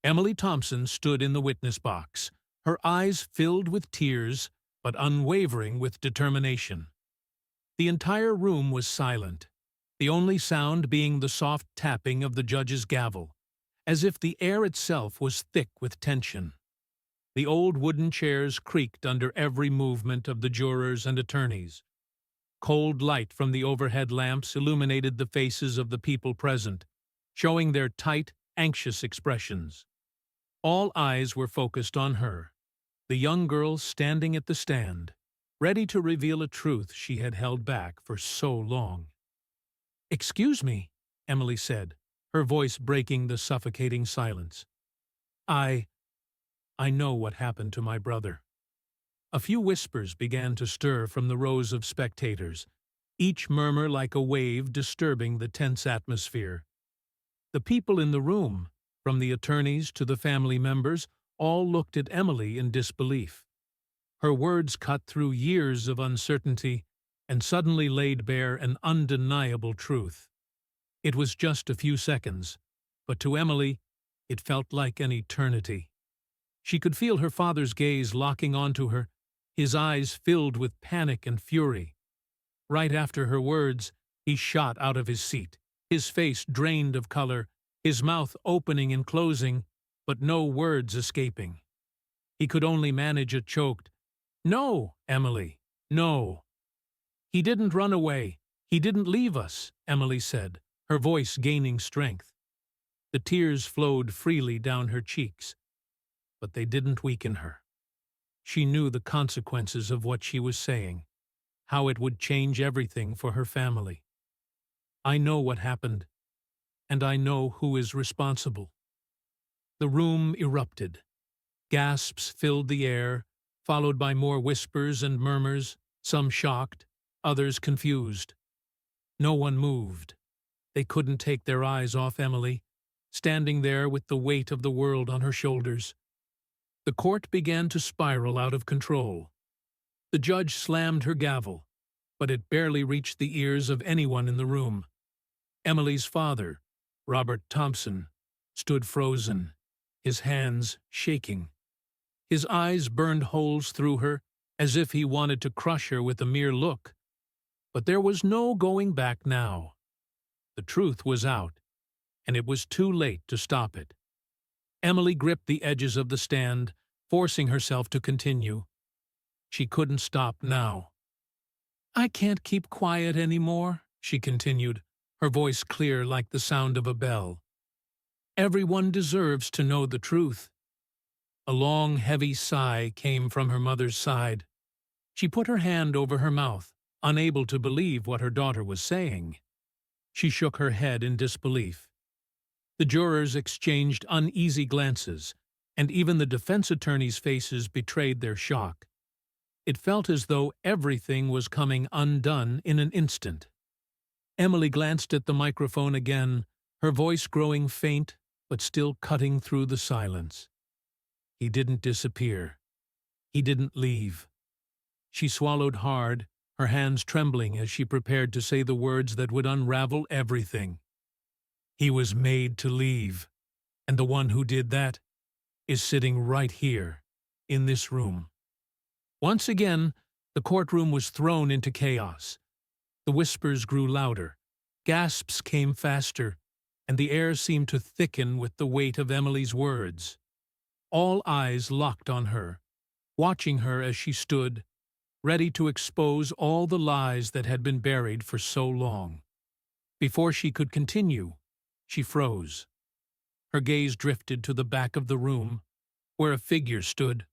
Emily Thompson stood in the witness box, her eyes filled with tears, but unwavering with determination. The entire room was silent, the only sound being the soft tapping of the judge's gavel, as if the air itself was thick with tension. The old wooden chairs creaked under every movement of the jurors and attorneys. Cold light from the overhead lamps illuminated the faces of the people present, showing their tight, anxious expressions. All eyes were focused on her, the young girl standing at the stand, ready to reveal a truth she had held back for so long. "Excuse me," Emily said, her voice breaking the suffocating silence. I know what happened to my brother." A few whispers began to stir from the rows of spectators, each murmur like a wave disturbing the tense atmosphere. The people in the room, from the attorneys to the family members, all looked at Emily in disbelief. Her words cut through years of uncertainty and suddenly laid bare an undeniable truth. It was just a few seconds, but to Emily it felt like an eternity. She could feel her father's gaze locking onto her, his eyes filled with panic and fury. Right after her words, he shot out of his seat, his face drained of color, his mouth opening and closing, but no words escaping. He could only manage a choked, "No, Emily, no." "He didn't run away. He didn't leave us," Emily said, her voice gaining strength. The tears flowed freely down her cheeks, but they didn't weaken her. She knew the consequences of what she was saying, how it would change everything for her family. "I know what happened, and I know who is responsible." The room erupted. Gasps filled the air, followed by more whispers and murmurs, some shocked, others confused. No one moved. They couldn't take their eyes off Emily, standing there with the weight of the world on her shoulders. The court began to spiral out of control. The judge slammed her gavel, but it barely reached the ears of anyone in the room. Emily's father, Robert Thompson, stood frozen, his hands shaking. His eyes burned holes through her, as if he wanted to crush her with a mere look. But there was no going back now. The truth was out, and it was too late to stop it. Emily gripped the edges of the stand, forcing herself to continue. She couldn't stop now. "I can't keep quiet anymore," she continued, her voice clear like the sound of a bell. "Everyone deserves to know the truth." A long, heavy sigh came from her mother's side. She put her hand over her mouth, unable to believe what her daughter was saying. She shook her head in disbelief. The jurors exchanged uneasy glances, and even the defense attorneys' faces betrayed their shock. It felt as though everything was coming undone in an instant. Emily glanced at the microphone again, her voice growing faint but still cutting through the silence. "He didn't disappear. He didn't leave." She swallowed hard, her hands trembling as she prepared to say the words that would unravel everything. "He was made to leave, and the one who did that is sitting right here, in this room." Once again, the courtroom was thrown into chaos. The whispers grew louder, gasps came faster, and the air seemed to thicken with the weight of Emily's words. All eyes locked on her, watching her as she stood, ready to expose all the lies that had been buried for so long. Before she could continue, she froze. Her gaze drifted to the back of the room, where a figure stood,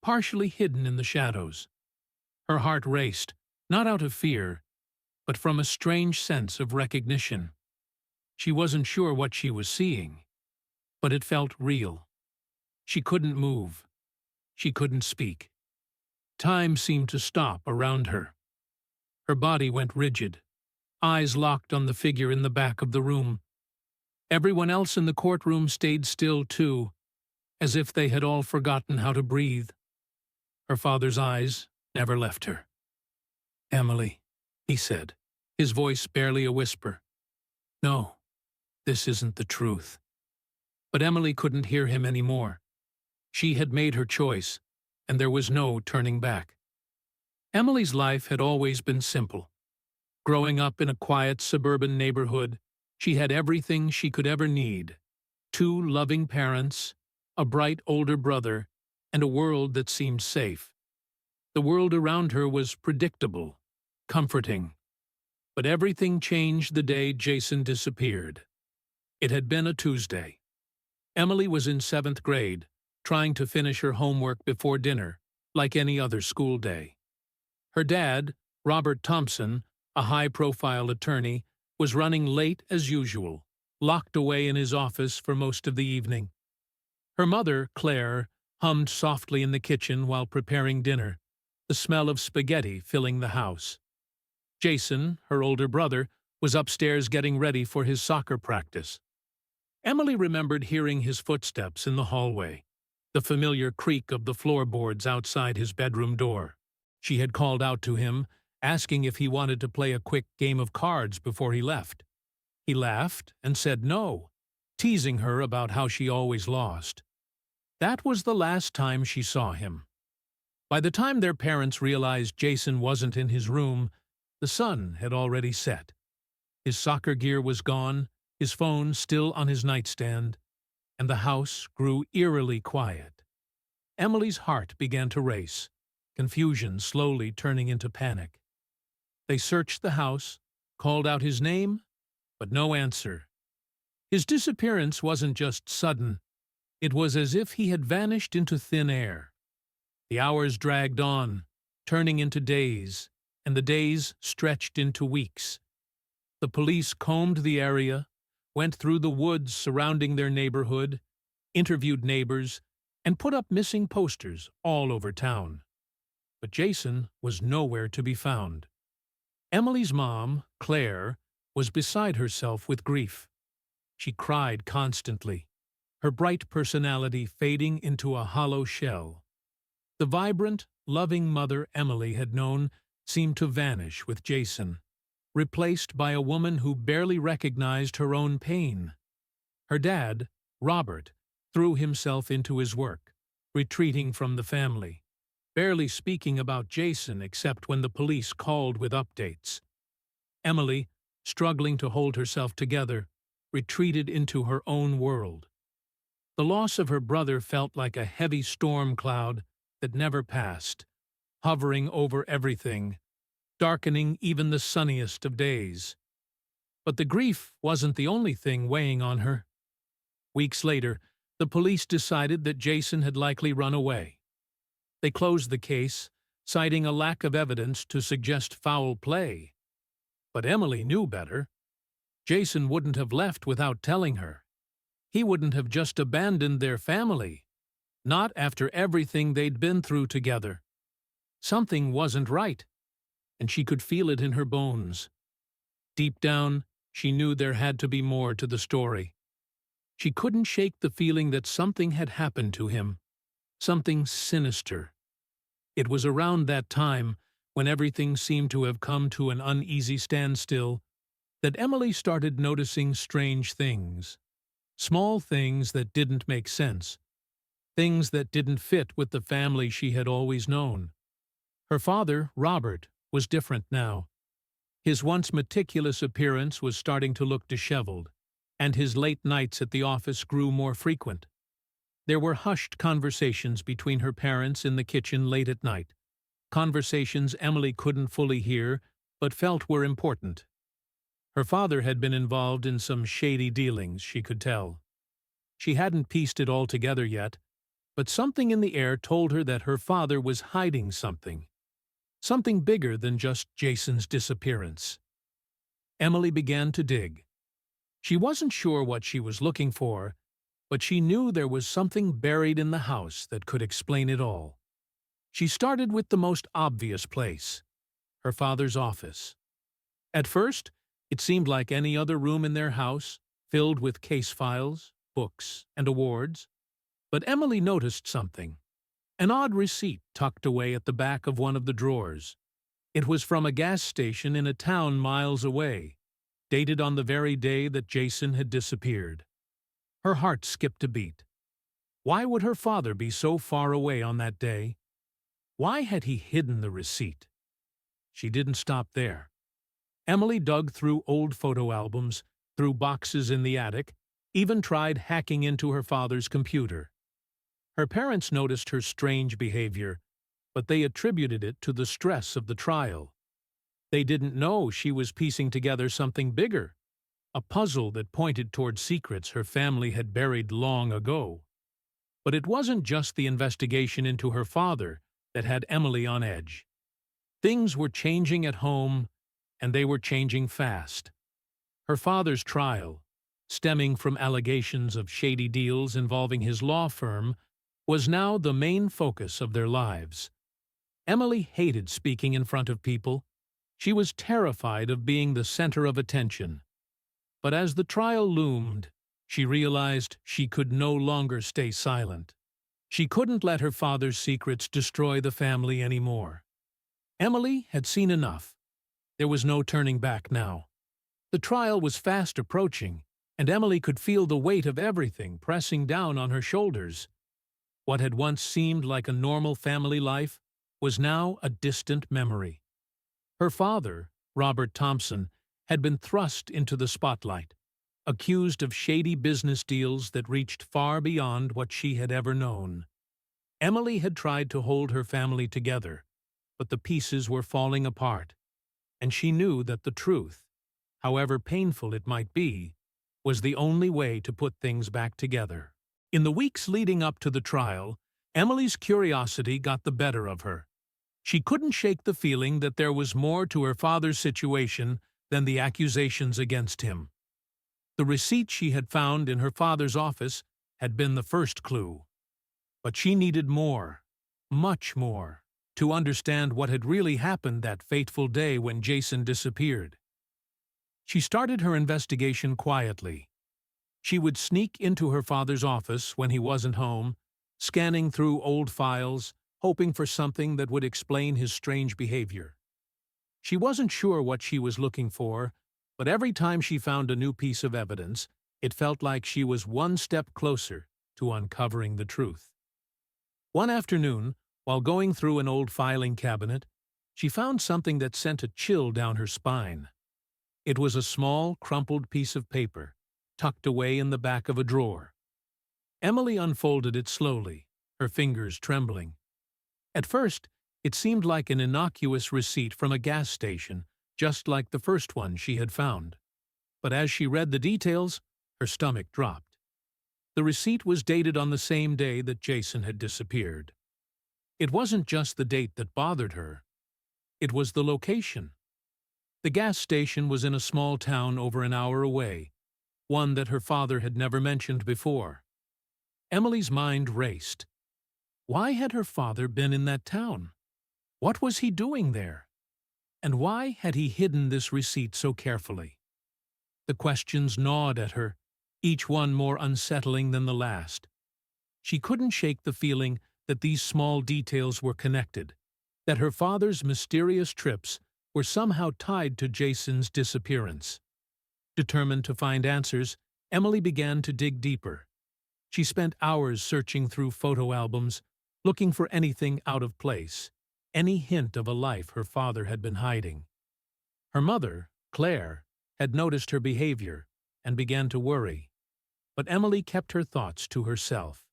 partially hidden in the shadows. Her heart raced, not out of fear, but from a strange sense of recognition. She wasn't sure what she was seeing, but it felt real. She couldn't move. She couldn't speak. Time seemed to stop around her. Her body went rigid, eyes locked on the figure in the back of the room. Everyone else in the courtroom stayed still too, as if they had all forgotten how to breathe. Her father's eyes never left her. "Emily," he said, his voice barely a whisper. "No, this isn't the truth." But Emily couldn't hear him anymore. She had made her choice, and there was no turning back. Emily's life had always been simple. Growing up in a quiet suburban neighborhood, she had everything she could ever need: two loving parents, a bright older brother, and a world that seemed safe. The world around her was predictable, comforting. But everything changed the day Jason disappeared. It had been a Tuesday. Emily was in 7th grade, trying to finish her homework before dinner, like any other school day. Her dad, Robert Thompson, a high-profile attorney, was running late as usual, locked away in his office for most of the evening. Her mother, Claire, hummed softly in the kitchen while preparing dinner, the smell of spaghetti filling the house. Jason, her older brother, was upstairs getting ready for his soccer practice. Emily remembered hearing his footsteps in the hallway, the familiar creak of the floorboards outside his bedroom door. She had called out to him, asking if he wanted to play a quick game of cards before he left. He laughed and said no, teasing her about how she always lost. That was the last time she saw him. By the time their parents realized Jason wasn't in his room, the sun had already set. His soccer gear was gone, his phone still on his nightstand, and the house grew eerily quiet. Emily's heart began to race, confusion slowly turning into panic. They searched the house, called out his name, but no answer. His disappearance wasn't just sudden. It was as if he had vanished into thin air. The hours dragged on, turning into days, and the days stretched into weeks. The police combed the area, went through the woods surrounding their neighborhood, interviewed neighbors, and put up missing posters all over town. But Jason was nowhere to be found. Emily's mom, Claire, was beside herself with grief. She cried constantly, her bright personality fading into a hollow shell. The vibrant, loving mother Emily had known seemed to vanish with Jason, replaced by a woman who barely recognized her own pain. Her dad, Robert, threw himself into his work, retreating from the family, barely speaking about Jason except when the police called with updates. Emily, struggling to hold herself together, retreated into her own world. The loss of her brother felt like a heavy storm cloud that never passed, hovering over everything, darkening even the sunniest of days. But the grief wasn't the only thing weighing on her. Weeks later, the police decided that Jason had likely run away. They closed the case, citing a lack of evidence to suggest foul play. But Emily knew better. Jason wouldn't have left without telling her. He wouldn't have just abandoned their family, not after everything they'd been through together. Something wasn't right, and she could feel it in her bones. Deep down, she knew there had to be more to the story. She couldn't shake the feeling that something had happened to him, something sinister. It was around that time, when everything seemed to have come to an uneasy standstill, that Emily started noticing strange things. Small things that didn't make sense. Things that didn't fit with the family she had always known. Her father, Robert, was different now. His once meticulous appearance was starting to look disheveled, and his late nights at the office grew more frequent. There were hushed conversations between her parents in the kitchen late at night, conversations Emily couldn't fully hear but felt were important. Her father had been involved in some shady dealings, she could tell. She hadn't pieced it all together yet, but something in the air told her that her father was hiding something. Something bigger than just Jason's disappearance. Emily began to dig. She wasn't sure what she was looking for, but she knew there was something buried in the house that could explain it all. She started with the most obvious place, her father's office. At first, it seemed like any other room in their house, filled with case files, books, and awards. But Emily noticed something. An odd receipt tucked away at the back of one of the drawers. It was from a gas station in a town miles away, dated on the very day that Jason had disappeared. Her heart skipped a beat. Why would her father be so far away on that day? Why had he hidden the receipt? She didn't stop there. Emily dug through old photo albums, through boxes in the attic, even tried hacking into her father's computer. Her parents noticed her strange behavior, but they attributed it to the stress of the trial. They didn't know she was piecing together something bigger, a puzzle that pointed toward secrets her family had buried long ago. But it wasn't just the investigation into her father that had Emily on edge. Things were changing at home, and they were changing fast. Her father's trial, stemming from allegations of shady deals involving his law firm, was now the main focus of their lives. Emily hated speaking in front of people. She was terrified of being the center of attention. But as the trial loomed, she realized she could no longer stay silent. She couldn't let her father's secrets destroy the family anymore. Emily had seen enough. There was no turning back now. The trial was fast approaching, and Emily could feel the weight of everything pressing down on her shoulders. What had once seemed like a normal family life was now a distant memory. Her father, Robert Thompson, had been thrust into the spotlight, accused of shady business deals that reached far beyond what she had ever known. Emily had tried to hold her family together, but the pieces were falling apart, and she knew that the truth, however painful it might be, was the only way to put things back together. In the weeks leading up to the trial, Emily's curiosity got the better of her. She couldn't shake the feeling that there was more to her father's situation than the accusations against him. The receipt she had found in her father's office had been the first clue. But she needed more, much more, to understand what had really happened that fateful day when Jason disappeared. She started her investigation quietly. She would sneak into her father's office when he wasn't home, scanning through old files, hoping for something that would explain his strange behavior. She wasn't sure what she was looking for, but every time she found a new piece of evidence, it felt like she was one step closer to uncovering the truth. One afternoon, while going through an old filing cabinet, she found something that sent a chill down her spine. It was a small, crumpled piece of paper, tucked away in the back of a drawer. Emily unfolded it slowly, her fingers trembling. At first, it seemed like an innocuous receipt from a gas station, just like the first one she had found. But as she read the details, her stomach dropped. The receipt was dated on the same day that Jason had disappeared. It wasn't just the date that bothered her. It was the location. The gas station was in a small town over an hour away, one that her father had never mentioned before. Emily's mind raced. Why had her father been in that town? What was he doing there? And why had he hidden this receipt so carefully? The questions gnawed at her, each one more unsettling than the last. She couldn't shake the feeling that these small details were connected, that her father's mysterious trips were somehow tied to Jason's disappearance. Determined to find answers, Emily began to dig deeper. She spent hours searching through photo albums, looking for anything out of place, any hint of a life her father had been hiding. Her mother, Claire, had noticed her behavior and began to worry. But Emily kept her thoughts to herself.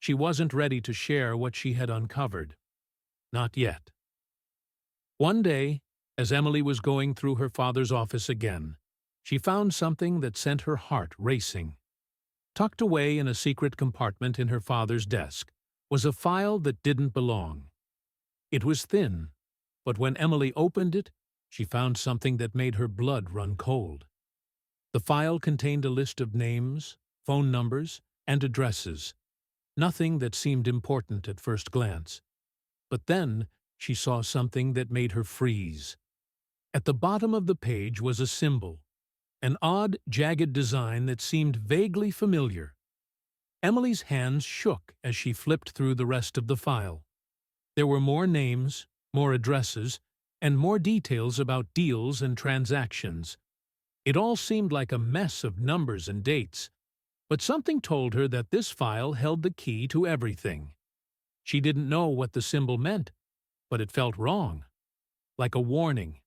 She wasn't ready to share what she had uncovered. Not yet. One day, as Emily was going through her father's office again, she found something that sent her heart racing. Tucked away in a secret compartment in her father's desk was a file that didn't belong. It was thin, but when Emily opened it, she found something that made her blood run cold. The file contained a list of names, phone numbers, and addresses, nothing that seemed important at first glance. But then she saw something that made her freeze. At the bottom of the page was a symbol, an odd, jagged design that seemed vaguely familiar. Emily's hands shook as she flipped through the rest of the file. There were more names, more addresses, and more details about deals and transactions. It all seemed like a mess of numbers and dates, But something told her that this file held the key to everything. She didn't know what the symbol meant, but it felt wrong, like a warning.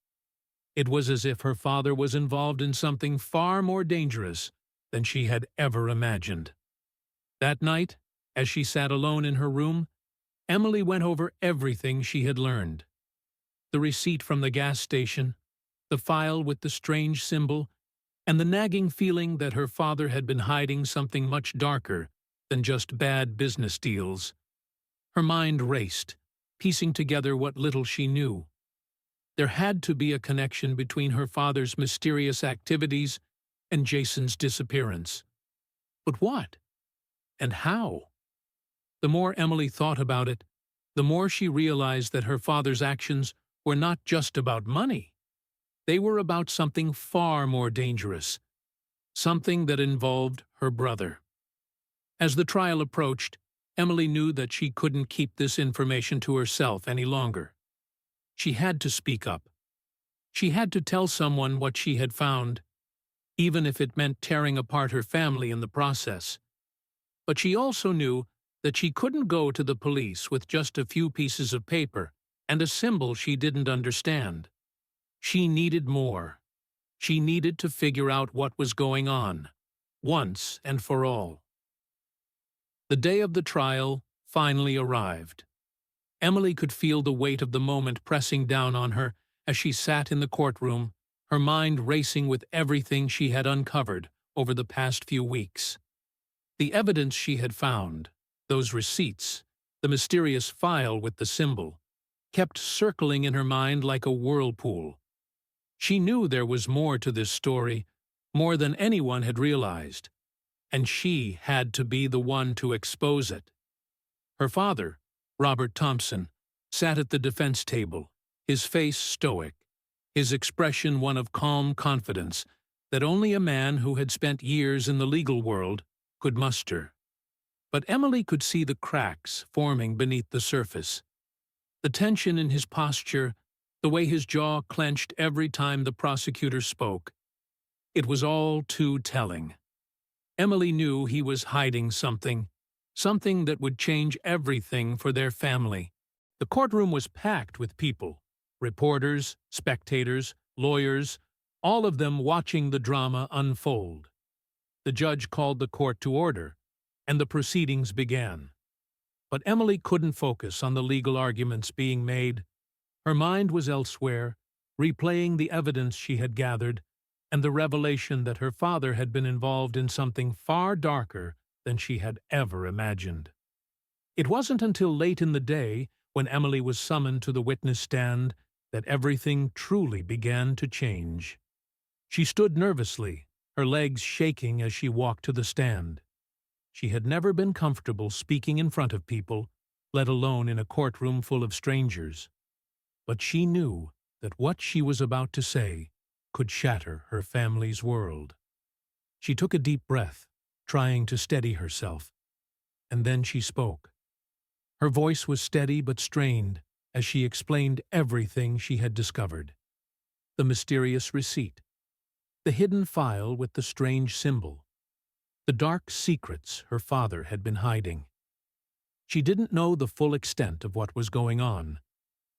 It was as if her father was involved in something far more dangerous than she had ever imagined. That night, as she sat alone in her room, Emily went over everything she had learned. The receipt from the gas station, the file with the strange symbol, and the nagging feeling that her father had been hiding something much darker than just bad business deals. Her mind raced, piecing together what little she knew. There had to be a connection between her father's mysterious activities and Jason's disappearance. But what? And how? The more Emily thought about it, the more she realized that her father's actions were not just about money. They were about something far more dangerous, something that involved her brother. As the trial approached, Emily knew that she couldn't keep this information to herself any longer. She had to speak up. She had to tell someone what she had found, even if it meant tearing apart her family in the process. But she also knew that she couldn't go to the police with just a few pieces of paper and a symbol she didn't understand. She needed more. She needed to figure out what was going on, once and for all. The day of the trial finally arrived. Emily could feel the weight of the moment pressing down on her as she sat in the courtroom, her mind racing with everything she had uncovered over the past few weeks. The evidence she had found, those receipts, the mysterious file with the symbol, kept circling in her mind like a whirlpool. She knew there was more to this story, more than anyone had realized, and she had to be the one to expose it. Her father, Robert Thompson, sat at the defense table, his face stoic, his expression one of calm confidence that only a man who had spent years in the legal world could muster. But Emily could see the cracks forming beneath the surface. The tension in his posture, the way his jaw clenched every time the prosecutor spoke. It was all too telling. Emily knew he was hiding something that would change everything for their family. The courtroom was packed with people, reporters, spectators, lawyers, all of them watching the drama unfold. The judge called the court to order, and the proceedings began. But Emily couldn't focus on the legal arguments being made. Her mind was elsewhere, replaying the evidence she had gathered and the revelation that her father had been involved in something far darker than she had ever imagined. It wasn't until late in the day, when Emily was summoned to the witness stand, that everything truly began to change. She stood nervously, her legs shaking as she walked to the stand. She had never been comfortable speaking in front of people, let alone in a courtroom full of strangers. But she knew that what she was about to say could shatter her family's world. She took a deep breath, trying to steady herself, and then she spoke. Her voice was steady but strained as she explained everything she had discovered. The mysterious receipt, the hidden file with the strange symbol, the dark secrets her father had been hiding. She didn't know the full extent of what was going on,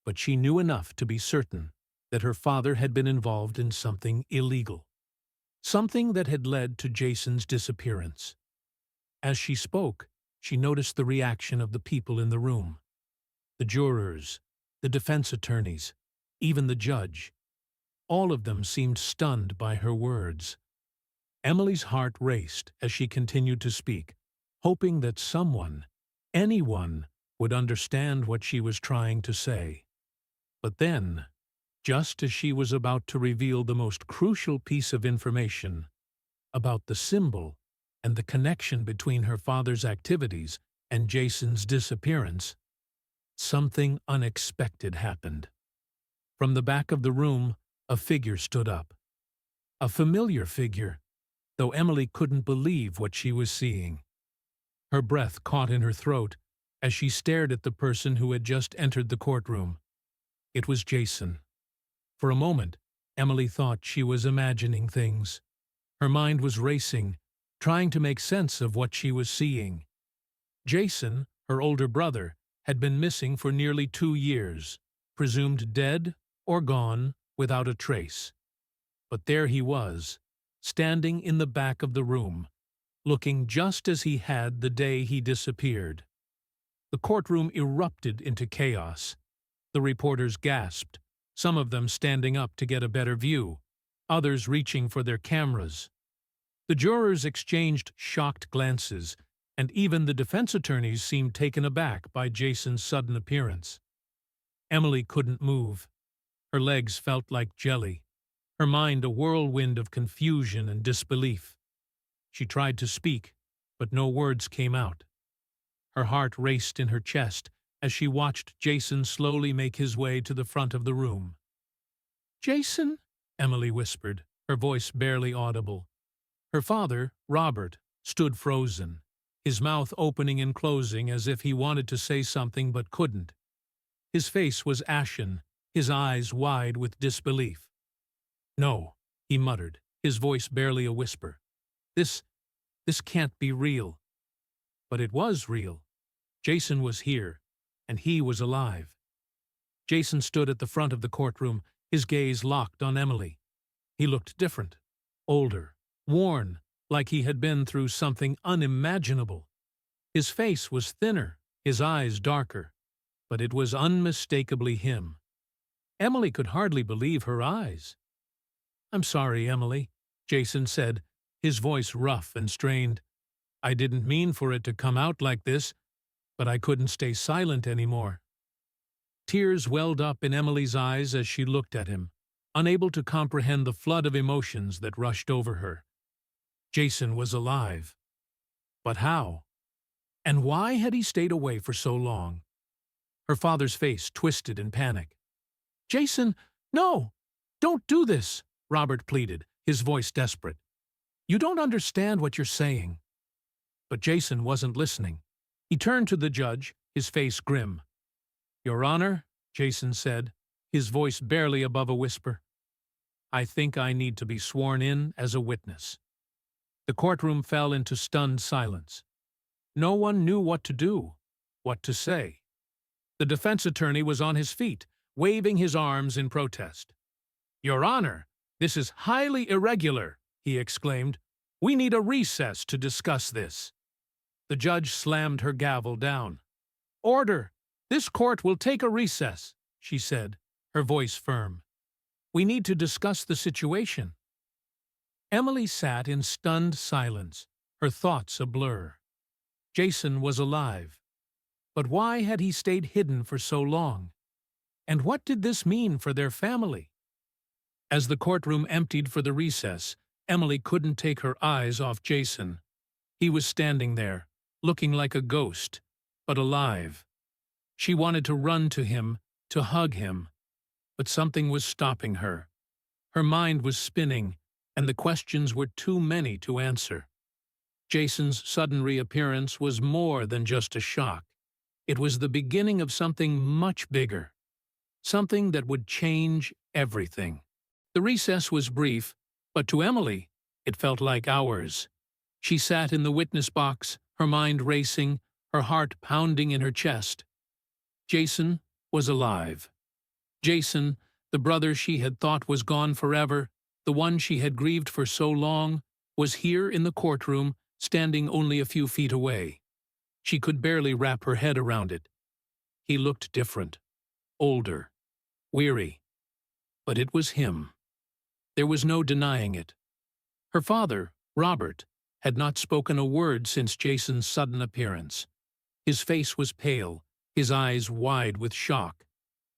but she knew enough to be certain that her father had been involved in something illegal, something that had led to Jason's disappearance. As she spoke, she noticed the reaction of the people in the room. The jurors, the defense attorneys, even the judge. All of them seemed stunned by her words. Emily's heart raced as she continued to speak, hoping that someone, anyone, would understand what she was trying to say. But then, just as she was about to reveal the most crucial piece of information about the symbol and the connection between her father's activities and Jason's disappearance, something unexpected happened. From the back of the room, a figure stood up. A familiar figure, though Emily couldn't believe what she was seeing. Her breath caught in her throat as she stared at the person who had just entered the courtroom. It was Jason. For a moment, Emily thought she was imagining things. Her mind was racing, trying to make sense of what she was seeing. Jason, her older brother, had been missing for nearly 2 years, presumed dead or gone without a trace. But there he was, standing in the back of the room, looking just as he had the day he disappeared. The courtroom erupted into chaos. The reporters gasped, some of them standing up to get a better view, others reaching for their cameras. The jurors exchanged shocked glances, and even the defense attorneys seemed taken aback by Jason's sudden appearance. Emily couldn't move. Her legs felt like jelly, her mind a whirlwind of confusion and disbelief. She tried to speak, but no words came out. Her heart raced in her chest as she watched Jason slowly make his way to the front of the room. "Jason?" Emily whispered, her voice barely audible. Her father, Robert, stood frozen, his mouth opening and closing as if he wanted to say something but couldn't. His face was ashen, his eyes wide with disbelief. "No," he muttered, his voice barely a whisper. This can't be real." But it was real. Jason was here, and he was alive. Jason stood at the front of the courtroom, his gaze locked on Emily. He looked different, older, worn, like he had been through something unimaginable. His face was thinner, his eyes darker, but it was unmistakably him. Emily could hardly believe her eyes. "I'm sorry, Emily," Jason said, his voice rough and strained. "I didn't mean for it to come out like this, but I couldn't stay silent anymore." Tears welled up in Emily's eyes as she looked at him, unable to comprehend the flood of emotions that rushed over her. Jason was alive. But how? And why had he stayed away for so long? Her father's face twisted in panic. "Jason, no! Don't do this!" Robert pleaded, his voice desperate. "You don't understand what you're saying." But Jason wasn't listening. He turned to the judge, his face grim. "Your Honor," Jason said, his voice barely above a whisper, "I think I need to be sworn in as a witness." The courtroom fell into stunned silence. No one knew what to do, what to say. The defense attorney was on his feet, waving his arms in protest. "Your Honor, this is highly irregular," he exclaimed. "We need a recess to discuss this." The judge slammed her gavel down. "Order! This court will take a recess," she said, her voice firm. "We need to discuss the situation." Emily sat in stunned silence, her thoughts a blur. Jason was alive. But why had he stayed hidden for so long? And what did this mean for their family? As the courtroom emptied for the recess, Emily couldn't take her eyes off Jason. He was standing there, looking like a ghost, but alive. She wanted to run to him, to hug him, but something was stopping her. Her mind was spinning, and the questions were too many to answer. Jason's sudden reappearance was more than just a shock. It was the beginning of something much bigger, something that would change everything. The recess was brief, but to Emily, it felt like hours. She sat in the witness box, her mind racing, her heart pounding in her chest. Jason was alive. Jason, the brother she had thought was gone forever, the one she had grieved for so long, was here in the courtroom, standing only a few feet away. She could barely wrap her head around it. He looked different, older, weary. But it was him. There was no denying it. Her father, Robert, had not spoken a word since Jason's sudden appearance. His face was pale, his eyes wide with shock.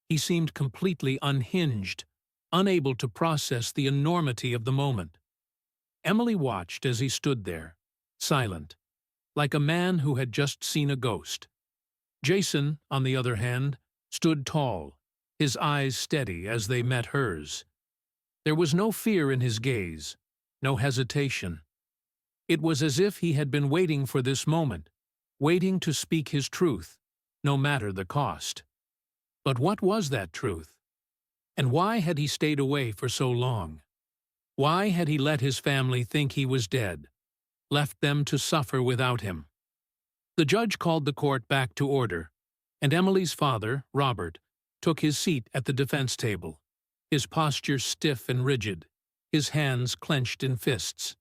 He seemed completely unhinged, unable to process the enormity of the moment. Emily watched as he stood there, silent, like a man who had just seen a ghost. Jason, on the other hand, stood tall, his eyes steady as they met hers. There was no fear in his gaze, no hesitation. It was as if he had been waiting for this moment, waiting to speak his truth, no matter the cost. But what was that truth? And why had he stayed away for so long? Why had he let his family think he was dead, left them to suffer without him. The judge called the court back to order, and Emily's father, Robert, took his seat at the defense table, his posture stiff and rigid, his hands clenched in fists.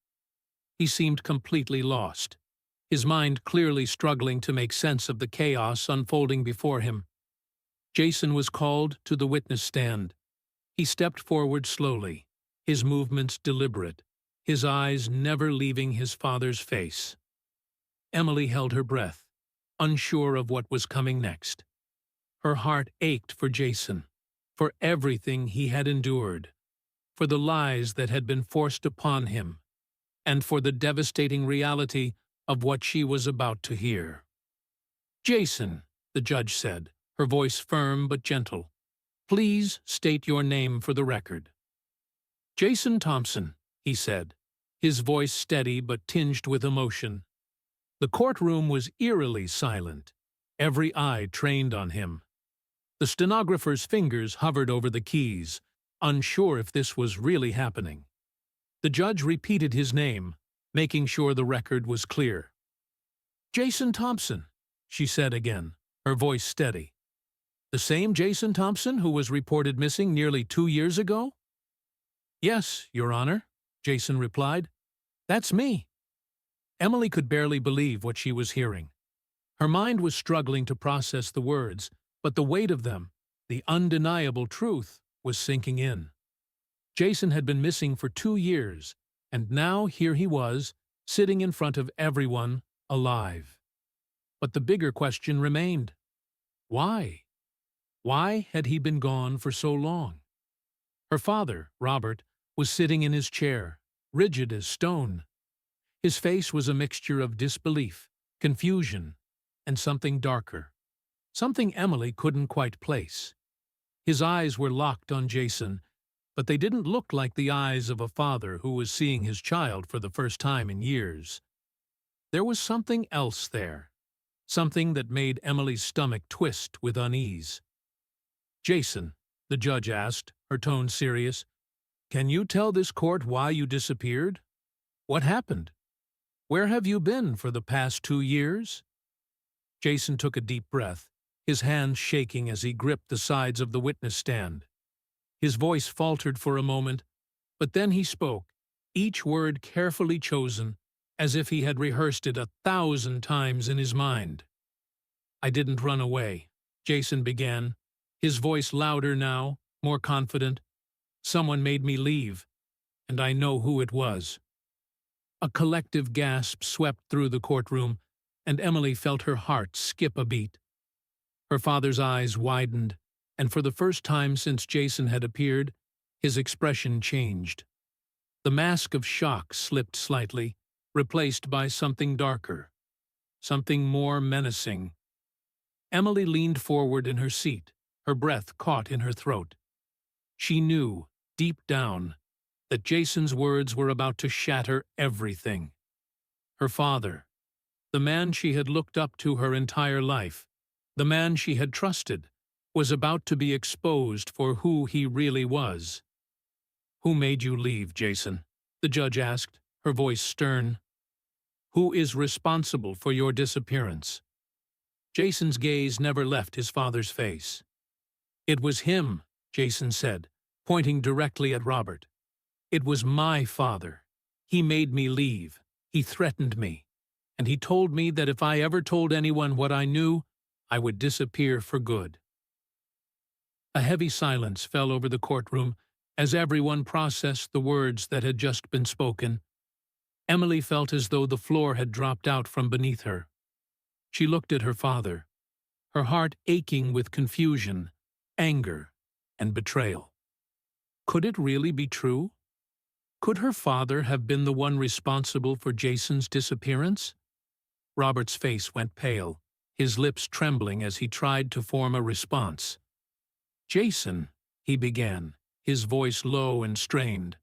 He seemed completely lost, his mind clearly struggling to make sense of the chaos unfolding before him. Jason was called to the witness stand. He stepped forward slowly, his movements deliberate, his eyes never leaving his father's face. Emily held her breath, unsure of what was coming next. Her heart ached for Jason, for everything he had endured, for the lies that had been forced upon him, and for the devastating reality of what she was about to hear. "Jason," the judge said, her voice firm but gentle, "please state your name for the record." "Jason Thompson," he said, his voice steady but tinged with emotion. The courtroom was eerily silent, every eye trained on him. The stenographer's fingers hovered over the keys, unsure if this was really happening. The judge repeated his name, making sure the record was clear. "Jason Thompson," she said again, her voice steady. "The same Jason Thompson who was reported missing nearly 2 years ago?" "Yes, Your Honor," Jason replied. "That's me." Emily could barely believe what she was hearing. Her mind was struggling to process the words, but the weight of them, the undeniable truth, was sinking in. Jason had been missing for 2 years, and now here he was, sitting in front of everyone, alive. But the bigger question remained. Why? Why had he been gone for so long? Her father, Robert, was sitting in his chair, rigid as stone. His face was a mixture of disbelief, confusion, and something darker, something Emily couldn't quite place. His eyes were locked on Jason, but they didn't look like the eyes of a father who was seeing his child for the first time in years. There was something else there, something that made Emily's stomach twist with unease. "Jason," the judge asked, her tone serious, "can you tell this court why you disappeared? What happened? Where have you been for the past 2 years?" Jason took a deep breath, his hands shaking as he gripped the sides of the witness stand. His voice faltered for a moment, but then he spoke, each word carefully chosen, as if he had rehearsed it 1,000 times in his mind. "I didn't run away," Jason began, his voice louder now, more confident. "Someone made me leave, and I know who it was." A collective gasp swept through the courtroom, and Emily felt her heart skip a beat. Her father's eyes widened, and for the first time since Jason had appeared, his expression changed. The mask of shock slipped slightly, replaced by something darker, something more menacing. Emily leaned forward in her seat, her breath caught in her throat. She knew, deep down, that Jason's words were about to shatter everything. Her father, the man she had looked up to her entire life, the man she had trusted, was about to be exposed for who he really was. "Who made you leave, Jason?" the judge asked, her voice stern. "Who is responsible for your disappearance?" Jason's gaze never left his father's face. "It was him," Jason said, pointing directly at Robert. "It was my father. He made me leave. He threatened me. And he told me that if I ever told anyone what I knew, I would disappear for good." A heavy silence fell over the courtroom as everyone processed the words that had just been spoken. Emily felt as though the floor had dropped out from beneath her. She looked at her father, her heart aching with confusion, anger, and betrayal. Could it really be true? Could her father have been the one responsible for Jason's disappearance? Robert's face went pale, his lips trembling as he tried to form a response. "Jason," he began, his voice low and strained.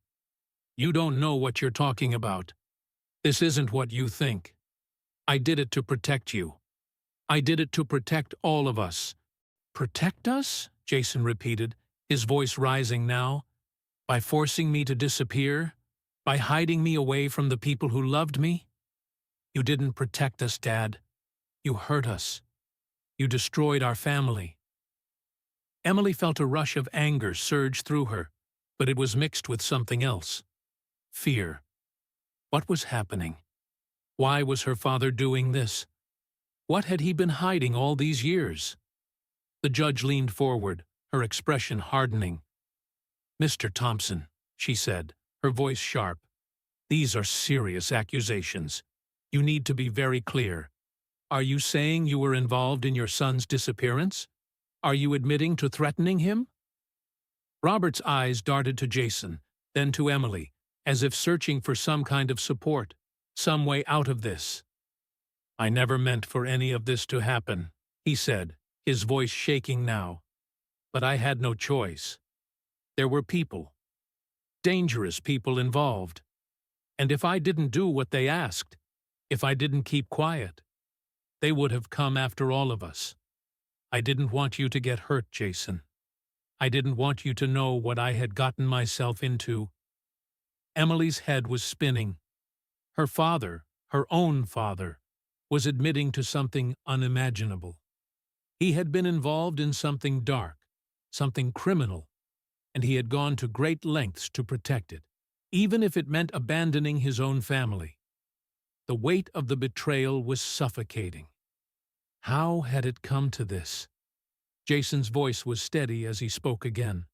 "You don't know what you're talking about. This isn't what you think. I did it to protect you. I did it to protect all of us." "Protect us?" Jason repeated, his voice rising now. "By forcing me to disappear? By hiding me away from the people who loved me?" You didn't protect us, Dad. You hurt us. You destroyed our family." Emily felt a rush of anger surge through her, but it was mixed with something else. Fear. What was happening? Why was her father doing this? What had he been hiding all these years? The judge leaned forward, her expression hardening. "Mr. Thompson," she said, her voice sharp, "these are serious accusations. You need to be very clear. Are you saying you were involved in your son's disappearance? Are you admitting to threatening him?" Robert's eyes darted to Jason, then to Emily, as if searching for some kind of support, some way out of this. "I never meant for any of this to happen," he said, his voice shaking now. "But I had no choice. There were people, dangerous people involved. And if I didn't do what they asked, if I didn't keep quiet, they would have come after all of us. I didn't want you to get hurt, Jason. I didn't want you to know what I had gotten myself into." Emily's head was spinning. Her father, her own father, was admitting to something unimaginable. He had been involved in something dark, something criminal, and he had gone to great lengths to protect it, even if it meant abandoning his own family. The weight of the betrayal was suffocating. How had it come to this? Jason's voice was steady as he spoke again.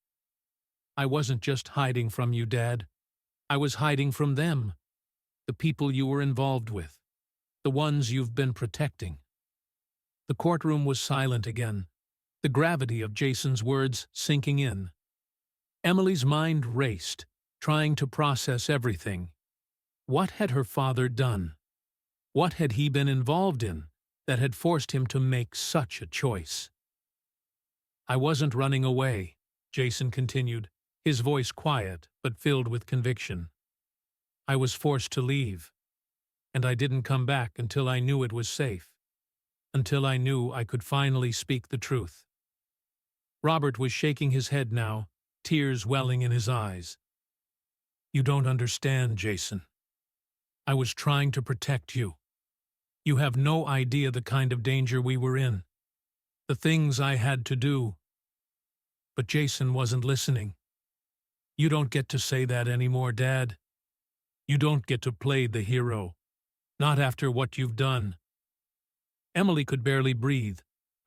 "I wasn't just hiding from you, Dad. I was hiding from them, the people you were involved with, the ones you've been protecting." The courtroom was silent again, the gravity of Jason's words sinking in. Emily's mind raced, trying to process everything. What had her father done? What had he been involved in that had forced him to make such a choice? "I wasn't running away," Jason continued, his voice quiet but filled with conviction. "I was forced to leave, and I didn't come back until I knew it was safe, until I knew I could finally speak the truth." Robert was shaking his head now, tears welling in his eyes. "You don't understand, Jason. I was trying to protect you. You have no idea the kind of danger we were in, the things I had to do." But Jason wasn't listening. "You don't get to say that anymore, Dad. You don't get to play the hero, not after what you've done." Emily could barely breathe,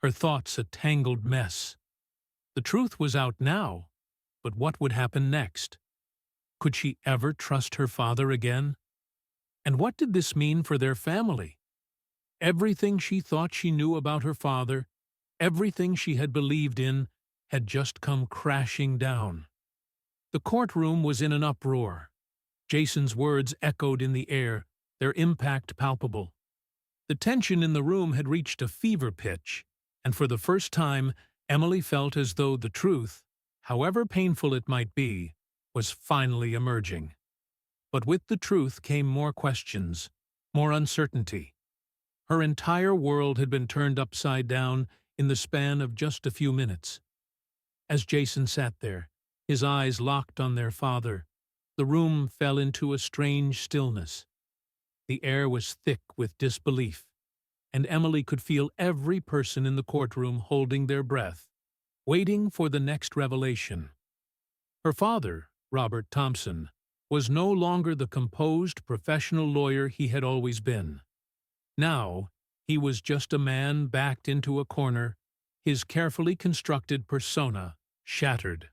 her thoughts a tangled mess. The truth was out now, but what would happen next? Could she ever trust her father again? And what did this mean for their family? Everything she thought she knew about her father, everything she had believed in, had just come crashing down. The courtroom was in an uproar. Jason's words echoed in the air, their impact palpable. The tension in the room had reached a fever pitch, and for the first time, Emily felt as though the truth, however painful it might be, was finally emerging. But with the truth came more questions, more uncertainty. Her entire world had been turned upside down in the span of just a few minutes. As Jason sat there, his eyes locked on their father, the room fell into a strange stillness. The air was thick with disbelief, and Emily could feel every person in the courtroom holding their breath, waiting for the next revelation. Her father, Robert Thompson, was no longer the composed professional lawyer he had always been. Now, he was just a man backed into a corner, his carefully constructed persona shattered.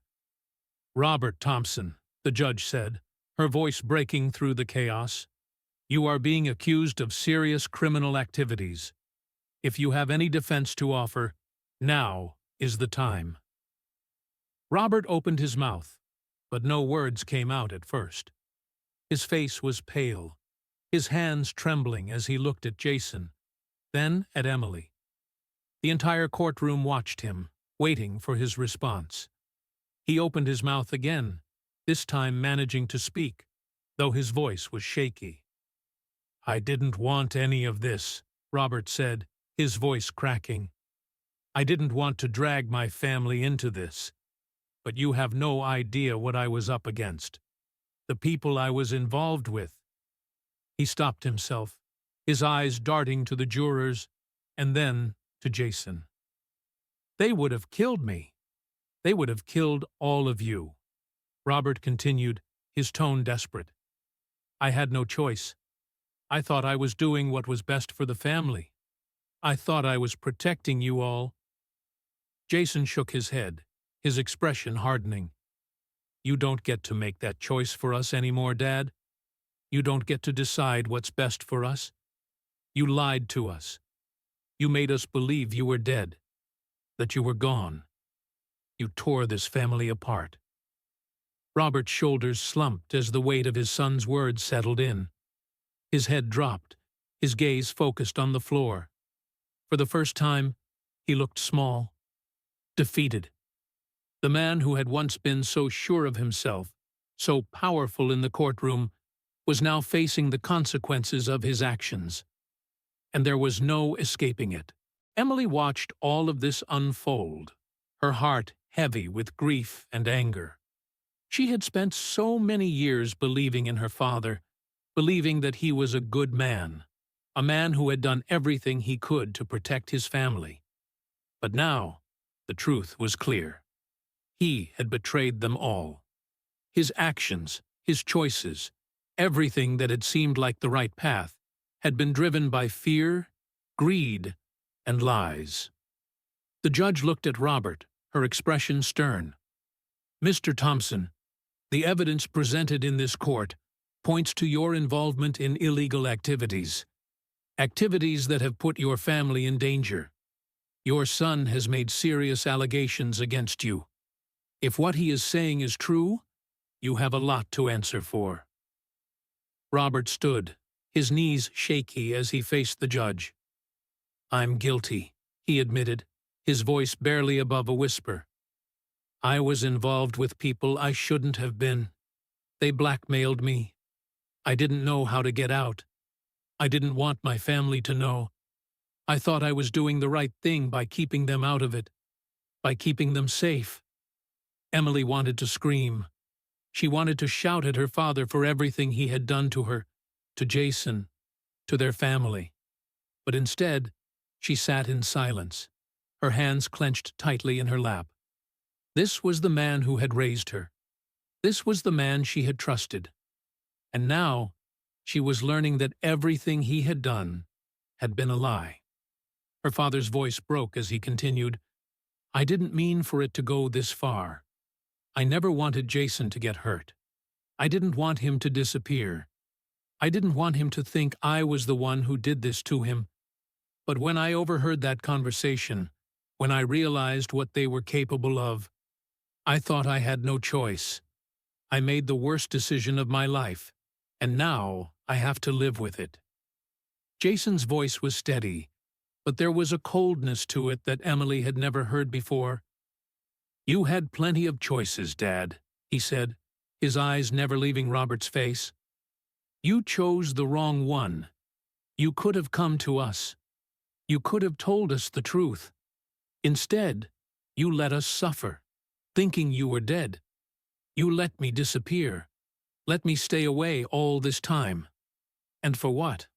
"Robert Thompson," the judge said, her voice breaking through the chaos, "you are being accused of serious criminal activities. If you have any defense to offer, now is the time." Robert opened his mouth, but no words came out at first. His face was pale, his hands trembling as he looked at Jason, then at Emily. The entire courtroom watched him, waiting for his response. He opened his mouth again, this time managing to speak, though his voice was shaky. "I didn't want any of this," Robert said, his voice cracking. "I didn't want to drag my family into this. But you have no idea what I was up against. The people I was involved with." He stopped himself, his eyes darting to the jurors and then to Jason. "They would have killed me. They would have killed all of you," Robert continued, his tone desperate. "I had no choice. I thought I was doing what was best for the family. I thought I was protecting you all." Jason shook his head, his expression hardening. "You don't get to make that choice for us anymore, Dad. You don't get to decide what's best for us. You lied to us. You made us believe you were dead, that you were gone. You tore this family apart." Robert's shoulders slumped as the weight of his son's words settled in. His head dropped, his gaze focused on the floor. For the first time, he looked small, defeated. The man who had once been so sure of himself, so powerful in the courtroom, was now facing the consequences of his actions. And there was no escaping it. Emily watched all of this unfold, her heart heavy with grief and anger. She had spent so many years believing in her father, believing that he was a good man, a man who had done everything he could to protect his family. But now, the truth was clear. He had betrayed them all. His actions, his choices, everything that had seemed like the right path, had been driven by fear, greed, and lies. The judge looked at Robert, her expression stern. "Mr. Thompson, the evidence presented in this court points to your involvement in illegal activities, activities that have put your family in danger. Your son has made serious allegations against you. If what he is saying is true, you have a lot to answer for." Robert stood, his knees shaky as he faced the judge. "I'm guilty," he admitted, his voice barely above a whisper. "I was involved with people I shouldn't have been. They blackmailed me. I didn't know how to get out. I didn't want my family to know. I thought I was doing the right thing by keeping them out of it, by keeping them safe." Emily wanted to scream. She wanted to shout at her father for everything he had done to her, to Jason, to their family. But instead, she sat in silence, her hands clenched tightly in her lap. This was the man who had raised her. This was the man she had trusted. And now, she was learning that everything he had done had been a lie. Her father's voice broke as he continued, "I didn't mean for it to go this far. I never wanted Jason to get hurt. I didn't want him to disappear. I didn't want him to think I was the one who did this to him. But when I overheard that conversation, when I realized what they were capable of, I thought I had no choice. I made the worst decision of my life, and now I have to live with it." Jason's voice was steady, but there was a coldness to it that Emily had never heard before. "You had plenty of choices, Dad," he said, his eyes never leaving Robert's face. "You chose the wrong one. You could have come to us. You could have told us the truth. Instead, you let us suffer, thinking you were dead. You let me disappear, let me stay away all this time. And for what?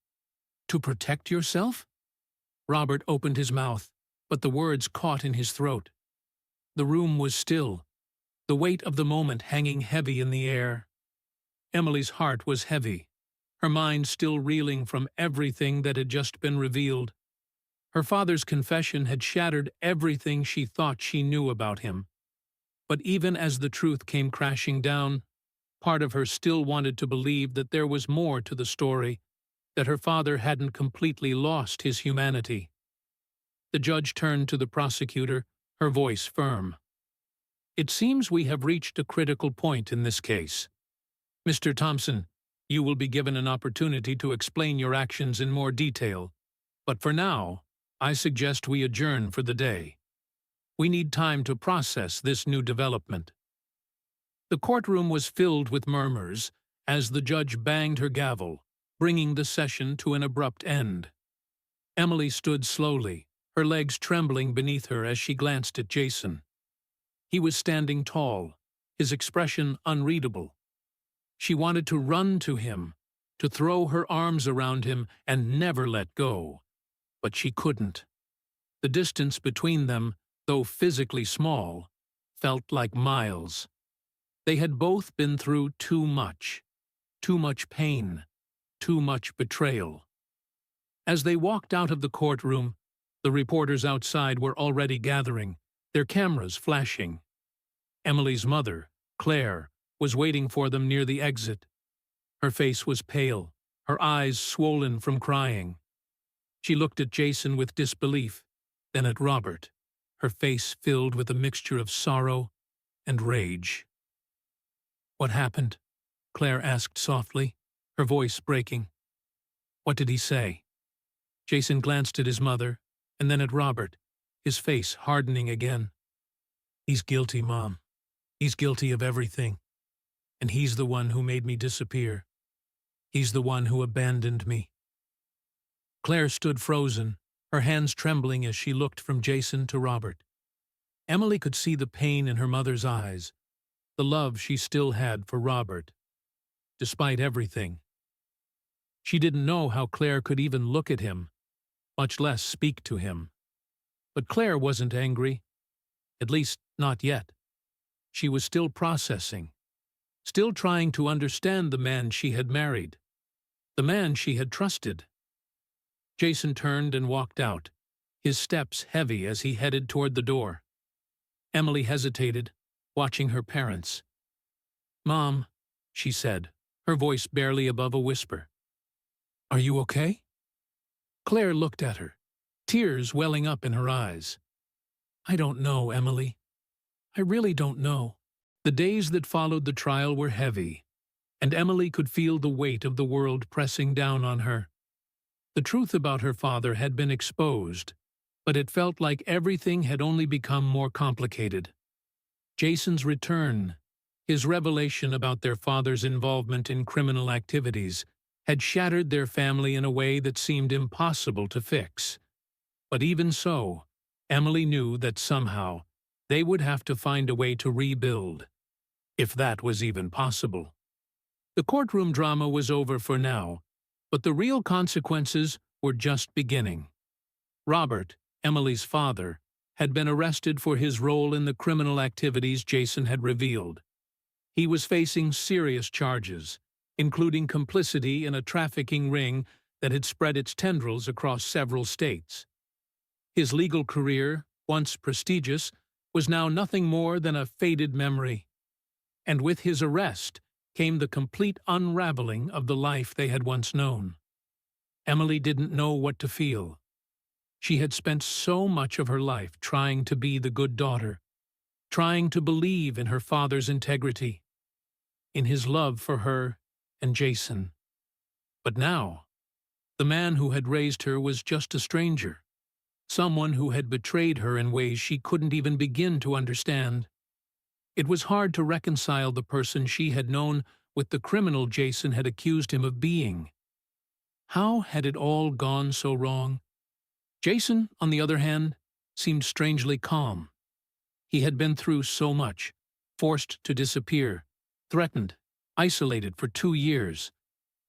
To protect yourself?" Robert opened his mouth, but the words caught in his throat. The room was still, the weight of the moment hanging heavy in the air. Emily's heart was heavy, her mind still reeling from everything that had just been revealed. Her father's confession had shattered everything she thought she knew about him. But even as the truth came crashing down, part of her still wanted to believe that there was more to the story, that her father hadn't completely lost his humanity. The judge turned to the prosecutor, her voice firm. "It seems we have reached a critical point in this case. Mr. Thompson, you will be given an opportunity to explain your actions in more detail, but for now, I suggest we adjourn for the day. We need time to process this new development." The courtroom was filled with murmurs as the judge banged her gavel, bringing the session to an abrupt end. Emily stood slowly, her legs trembling beneath her as she glanced at Jason. He was standing tall, his expression unreadable. She wanted to run to him, to throw her arms around him and never let go. But she couldn't. The distance between them, though physically small, felt like miles. They had both been through too much pain, too much betrayal. As they walked out of the courtroom, the reporters outside were already gathering, their cameras flashing. Emily's mother, Claire, was waiting for them near the exit. Her face was pale, her eyes swollen from crying. She looked at Jason with disbelief, then at Robert, her face filled with a mixture of sorrow and rage. "What happened?" Claire asked softly, her voice breaking. "What did he say?" Jason glanced at his mother, and then at Robert, his face hardening again. "He's guilty, Mom. He's guilty of everything. And he's the one who made me disappear. He's the one who abandoned me." Claire stood frozen, her hands trembling as she looked from Jason to Robert. Emily could see the pain in her mother's eyes, the love she still had for Robert, despite everything. She didn't know how Claire could even look at him, much less speak to him. But Claire wasn't angry, at least not yet. She was still processing, still trying to understand the man she had married, the man she had trusted. Jason turned and walked out, his steps heavy as he headed toward the door. Emily hesitated, watching her parents. "Mom," she said, her voice barely above a whisper. "Are you okay?" Claire looked at her, tears welling up in her eyes. "I don't know, Emily. I really don't know." The days that followed the trial were heavy, and Emily could feel the weight of the world pressing down on her. The truth about her father had been exposed, but it felt like everything had only become more complicated. Jason's return, his revelation about their father's involvement in criminal activities, had shattered their family in a way that seemed impossible to fix. But even so, Emily knew that somehow they would have to find a way to rebuild, if that was even possible. The courtroom drama was over for now, but the real consequences were just beginning. Robert, Emily's father, had been arrested for his role in the criminal activities Jason had revealed. He was facing serious charges, including complicity in a trafficking ring that had spread its tendrils across several states. His legal career, once prestigious, was now nothing more than a faded memory. And with his arrest came the complete unraveling of the life they had once known. Emily didn't know what to feel. She had spent so much of her life trying to be the good daughter, trying to believe in her father's integrity, in his love for her and Jason. But now, the man who had raised her was just a stranger, someone who had betrayed her in ways she couldn't even begin to understand. It was hard to reconcile the person she had known with the criminal Jason had accused him of being. How had it all gone so wrong? Jason, on the other hand, seemed strangely calm. He had been through so much, forced to disappear, threatened, isolated for 2 years,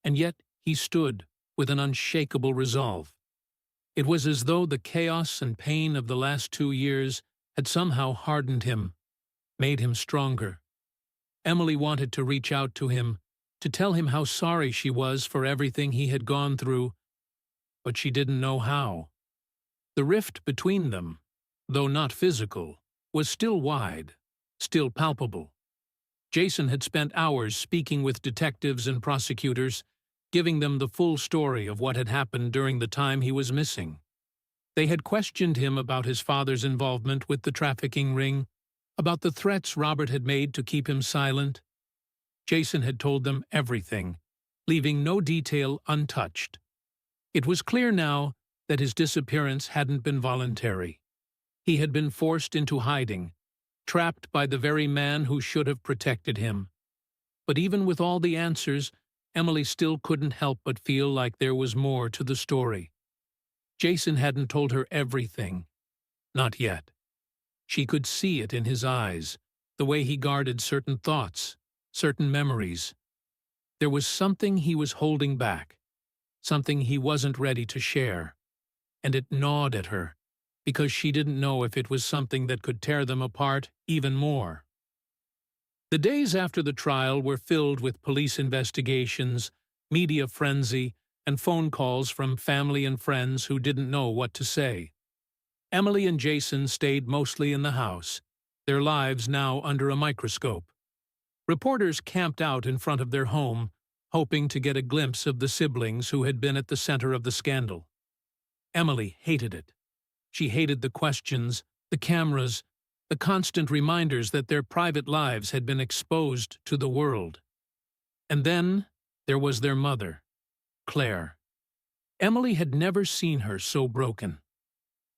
and yet he stood with an unshakable resolve. It was as though the chaos and pain of the last 2 years had somehow hardened him, made him stronger. Emily wanted to reach out to him, to tell him how sorry she was for everything he had gone through, but she didn't know how. The rift between them, though not physical, was still wide, still palpable. Jason had spent hours speaking with detectives and prosecutors, giving them the full story of what had happened during the time he was missing. They had questioned him about his father's involvement with the trafficking ring, about the threats Robert had made to keep him silent. Jason had told them everything, leaving no detail untouched. It was clear now that his disappearance hadn't been voluntary. He had been forced into hiding, trapped by the very man who should have protected him. But even with all the answers, Emily still couldn't help but feel like there was more to the story. Jason hadn't told her everything. Not yet. She could see it in his eyes, the way he guarded certain thoughts, certain memories. There was something he was holding back, something he wasn't ready to share, and it gnawed at her, because she didn't know if it was something that could tear them apart even more. The days after the trial were filled with police investigations, media frenzy, and phone calls from family and friends who didn't know what to say. Emily and Jason stayed mostly in the house, their lives now under a microscope. Reporters camped out in front of their home, hoping to get a glimpse of the siblings who had been at the center of the scandal. Emily hated it. She hated the questions, the cameras, the constant reminders that their private lives had been exposed to the world. And then there was their mother, Claire. Emily had never seen her so broken.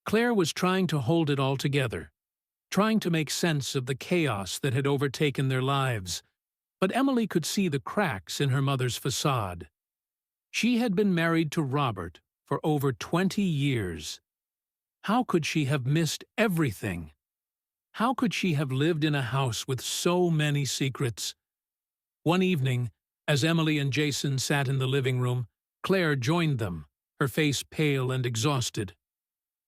Claire was trying to hold it all together, trying to make sense of the chaos that had overtaken their lives, but Emily could see the cracks in her mother's facade. She had been married to Robert for over 20 years. How could she have missed everything? How could she have lived in a house with so many secrets? One evening, as Emily and Jason sat in the living room, Claire joined them, her face pale and exhausted.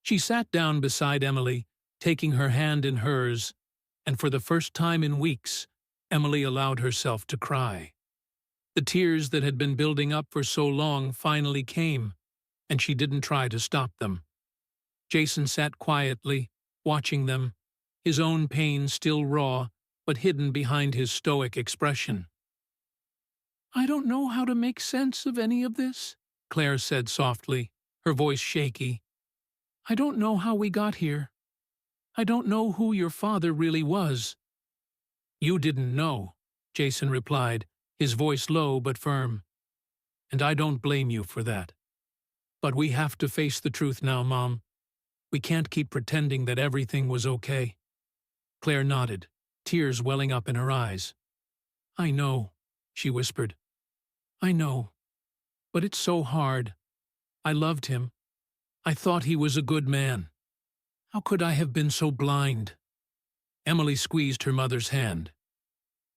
She sat down beside Emily, taking her hand in hers, and for the first time in weeks, Emily allowed herself to cry. The tears that had been building up for so long finally came, and she didn't try to stop them. Jason sat quietly, watching them, his own pain still raw, but hidden behind his stoic expression. "I don't know how to make sense of any of this," Claire said softly, her voice shaky. "I don't know how we got here. I don't know who your father really was." "You didn't know," Jason replied, his voice low but firm. "And I don't blame you for that. But we have to face the truth now, Mom. We can't keep pretending that everything was okay." Claire nodded, tears welling up in her eyes. "I know," she whispered. "I know. But it's so hard. I loved him. I thought he was a good man. How could I have been so blind?" Emily squeezed her mother's hand.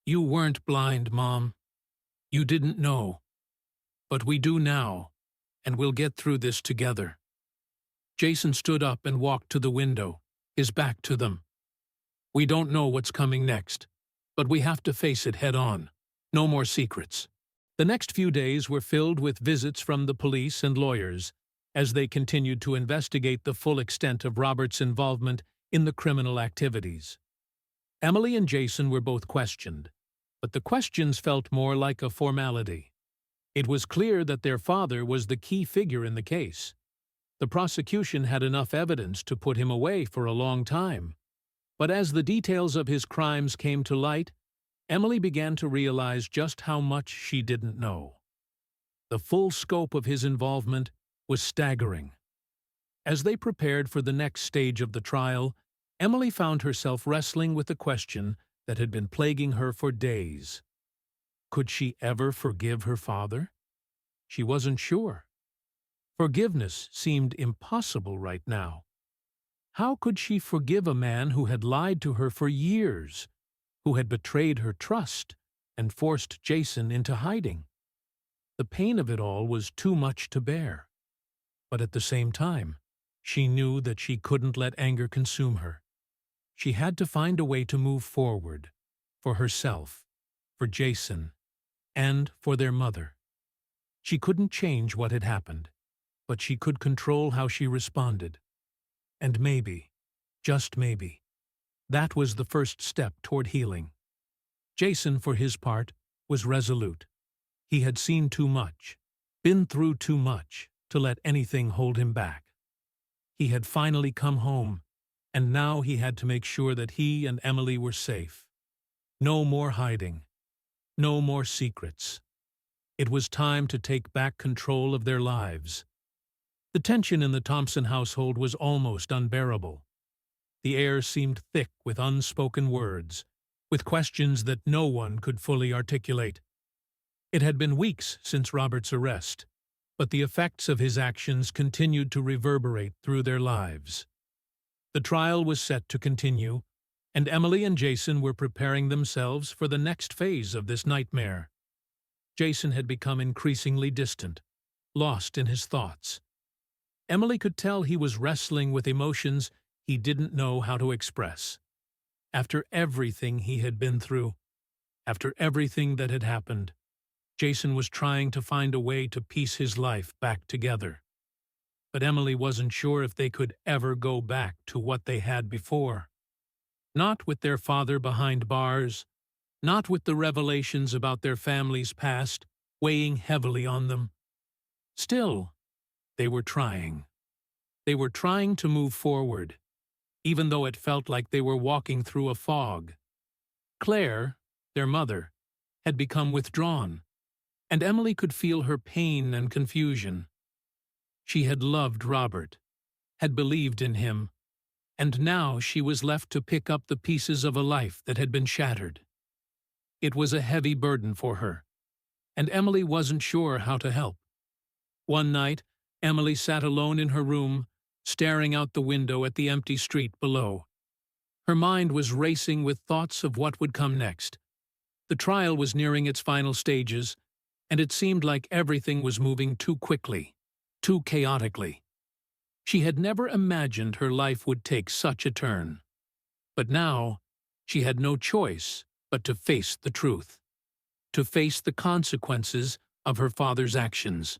"You weren't blind, Mom. You didn't know. But we do now, and we'll get through this together." Jason stood up and walked to the window, his back to them. "We don't know what's coming next, but we have to face it head on. No more secrets." The next few days were filled with visits from the police and lawyers, as they continued to investigate the full extent of Robert's involvement in the criminal activities. Emily and Jason were both questioned, but the questions felt more like a formality. It was clear that their father was the key figure in the case. The prosecution had enough evidence to put him away for a long time. But as the details of his crimes came to light, Emily began to realize just how much she didn't know. The full scope of his involvement was staggering. As they prepared for the next stage of the trial, Emily found herself wrestling with a question that had been plaguing her for days. Could she ever forgive her father? She wasn't sure. Forgiveness seemed impossible right now. How could she forgive a man who had lied to her for years, who had betrayed her trust and forced Jason into hiding? The pain of it all was too much to bear. But at the same time, she knew that she couldn't let anger consume her. She had to find a way to move forward, for herself, for Jason, and for their mother. She couldn't change what had happened, but she could control how she responded. And maybe, just maybe, that was the first step toward healing. Jason, for his part, was resolute. He had seen too much, been through too much, to let anything hold him back. He had finally come home, and now he had to make sure that he and Emily were safe. No more hiding. No more secrets. It was time to take back control of their lives. The tension in the Thompson household was almost unbearable. The air seemed thick with unspoken words, with questions that no one could fully articulate. It had been weeks since Robert's arrest, but the effects of his actions continued to reverberate through their lives. The trial was set to continue, and Emily and Jason were preparing themselves for the next phase of this nightmare. Jason had become increasingly distant, lost in his thoughts. Emily could tell he was wrestling with emotions he didn't know how to express. After everything he had been through, after everything that had happened, Jason was trying to find a way to piece his life back together. But Emily wasn't sure if they could ever go back to what they had before. Not with their father behind bars, not with the revelations about their family's past weighing heavily on them. Still, they were trying. They were trying to move forward, even though it felt like they were walking through a fog. Claire, their mother, had become withdrawn, and Emily could feel her pain and confusion. She had loved Robert, had believed in him, and now she was left to pick up the pieces of a life that had been shattered. It was a heavy burden for her, and Emily wasn't sure how to help. One night, Emily sat alone in her room, staring out the window at the empty street below. Her mind was racing with thoughts of what would come next. The trial was nearing its final stages, and it seemed like everything was moving too quickly, too chaotically. She had never imagined her life would take such a turn. But now, she had no choice but to face the truth, to face the consequences of her father's actions.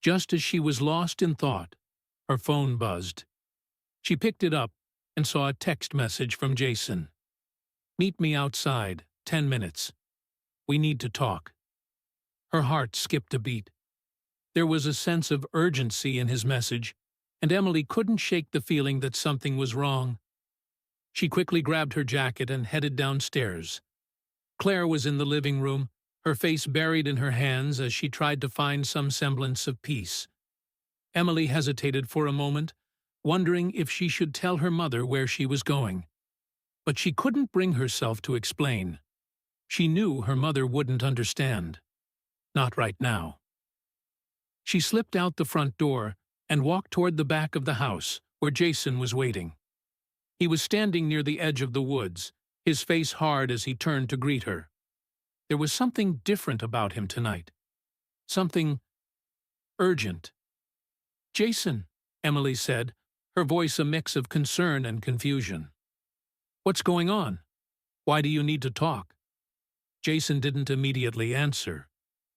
Just as she was lost in thought, her phone buzzed. She picked it up and saw a text message from Jason. "Meet me outside, 10 minutes. We need to talk." Her heart skipped a beat. There was a sense of urgency in his message, and Emily couldn't shake the feeling that something was wrong. She quickly grabbed her jacket and headed downstairs. Claire was in the living room, her face buried in her hands as she tried to find some semblance of peace. Emily hesitated for a moment, wondering if she should tell her mother where she was going. But she couldn't bring herself to explain. She knew her mother wouldn't understand. Not right now. She slipped out the front door and walked toward the back of the house, where Jason was waiting. He was standing near the edge of the woods, his face hard as he turned to greet her. There was something different about him tonight. Something urgent. "Jason," Emily said, her voice a mix of concern and confusion. "What's going on? Why do you need to talk?" Jason didn't immediately answer.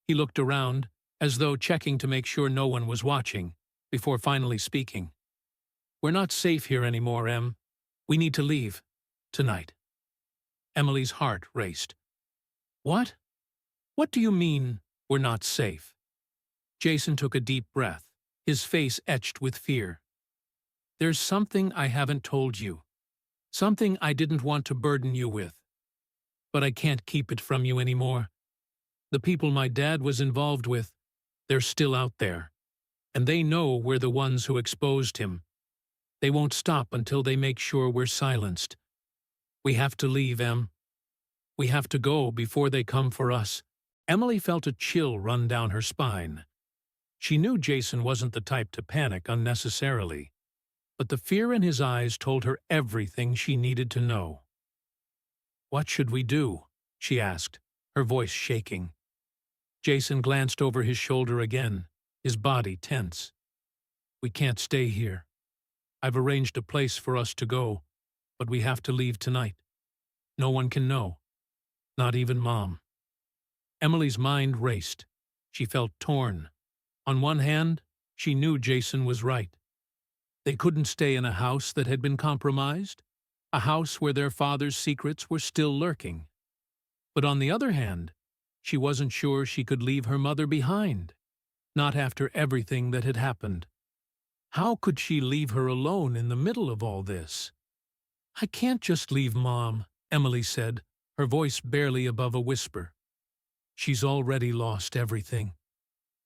He looked around, as though checking to make sure no one was watching, before finally speaking. "We're not safe here anymore, Em. We need to leave. Tonight." Emily's heart raced. "What? What do you mean, we're not safe?" Jason took a deep breath, his face etched with fear. "There's something I haven't told you. Something I didn't want to burden you with. But I can't keep it from you anymore. The people my dad was involved with, they're still out there. And they know we're the ones who exposed him. They won't stop until they make sure we're silenced. We have to leave, Em. We have to go before they come for us." Emily felt a chill run down her spine. She knew Jason wasn't the type to panic unnecessarily, but the fear in his eyes told her everything she needed to know. "What should we do?" she asked, her voice shaking. Jason glanced over his shoulder again, his body tense. "We can't stay here. I've arranged a place for us to go, but we have to leave tonight. No one can know. Not even Mom." Emily's mind raced. She felt torn. On one hand, she knew Jason was right. They couldn't stay in a house that had been compromised, a house where their father's secrets were still lurking. But on the other hand, she wasn't sure she could leave her mother behind, not after everything that had happened. How could she leave her alone in the middle of all this? "I can't just leave Mom," Emily said, her voice barely above a whisper. "She's already lost everything.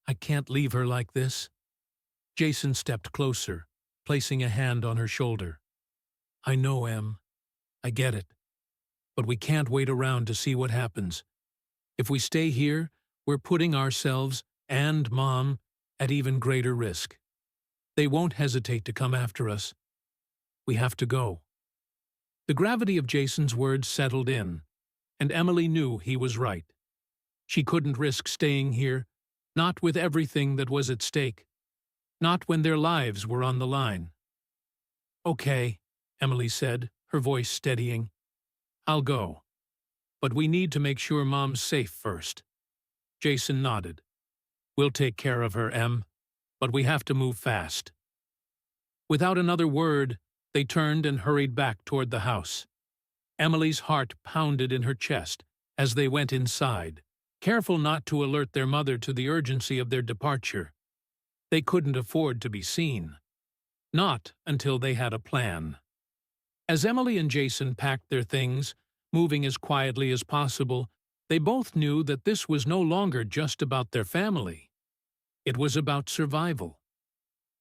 I can't leave her like this." Jason stepped closer, placing a hand on her shoulder. "I know, Em. I get it. But we can't wait around to see what happens. If we stay here, we're putting ourselves and Mom at even greater risk. They won't hesitate to come after us. We have to go." The gravity of Jason's words settled in, and Emily knew he was right. She couldn't risk staying here, not with everything that was at stake, not when their lives were on the line. "Okay," Emily said, her voice steadying. "I'll go. But we need to make sure Mom's safe first." Jason nodded. "We'll take care of her, Em, but we have to move fast." Without another word, they turned and hurried back toward the house. Emily's heart pounded in her chest as they went inside, careful not to alert their mother to the urgency of their departure. They couldn't afford to be seen. Not until they had a plan. As Emily and Jason packed their things, moving as quietly as possible, they both knew that this was no longer just about their family. It was about survival.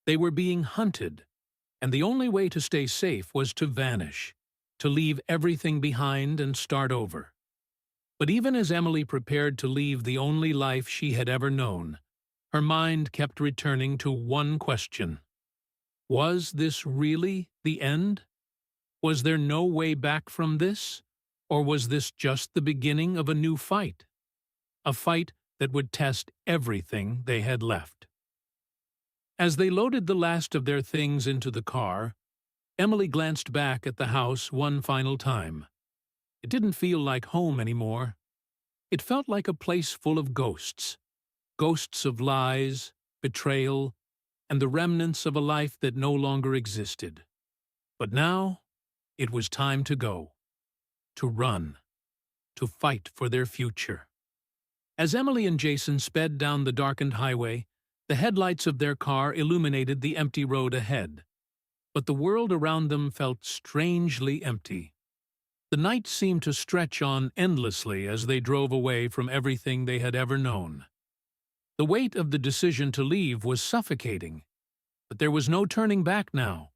They were being hunted, and the only way to stay safe was to vanish, to leave everything behind and start over. But even as Emily prepared to leave the only life she had ever known, her mind kept returning to one question. Was this really the end? Was there no way back from this? Or was this just the beginning of a new fight? A fight that would test everything they had left. As they loaded the last of their things into the car, Emily glanced back at the house one final time. It didn't feel like home anymore. It felt like a place full of ghosts. Ghosts of lies, betrayal, and the remnants of a life that no longer existed. But now, it was time to go. To run. To fight for their future. As Emily and Jason sped down the darkened highway, the headlights of their car illuminated the empty road ahead. But the world around them felt strangely empty. The night seemed to stretch on endlessly as they drove away from everything they had ever known. The weight of the decision to leave was suffocating, but there was no turning back now.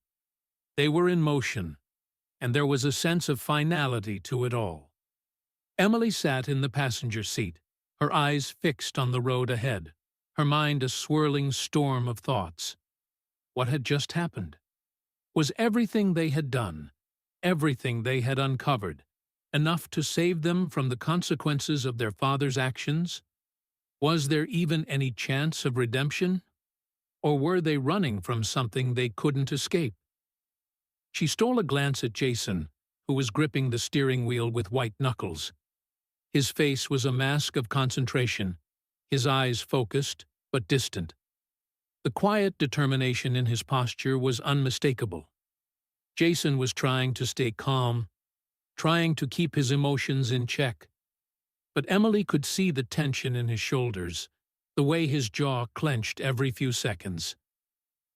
They were in motion, and there was a sense of finality to it all. Emily sat in the passenger seat, her eyes fixed on the road ahead, her mind a swirling storm of thoughts. What had just happened? Was everything they had done, everything they had uncovered, enough to save them from the consequences of their father's actions? Was there even any chance of redemption? Or were they running from something they couldn't escape? She stole a glance at Jason, who was gripping the steering wheel with white knuckles. His face was a mask of concentration, his eyes focused but distant. The quiet determination in his posture was unmistakable. Jason was trying to stay calm, trying to keep his emotions in check. But Emily could see the tension in his shoulders, the way his jaw clenched every few seconds.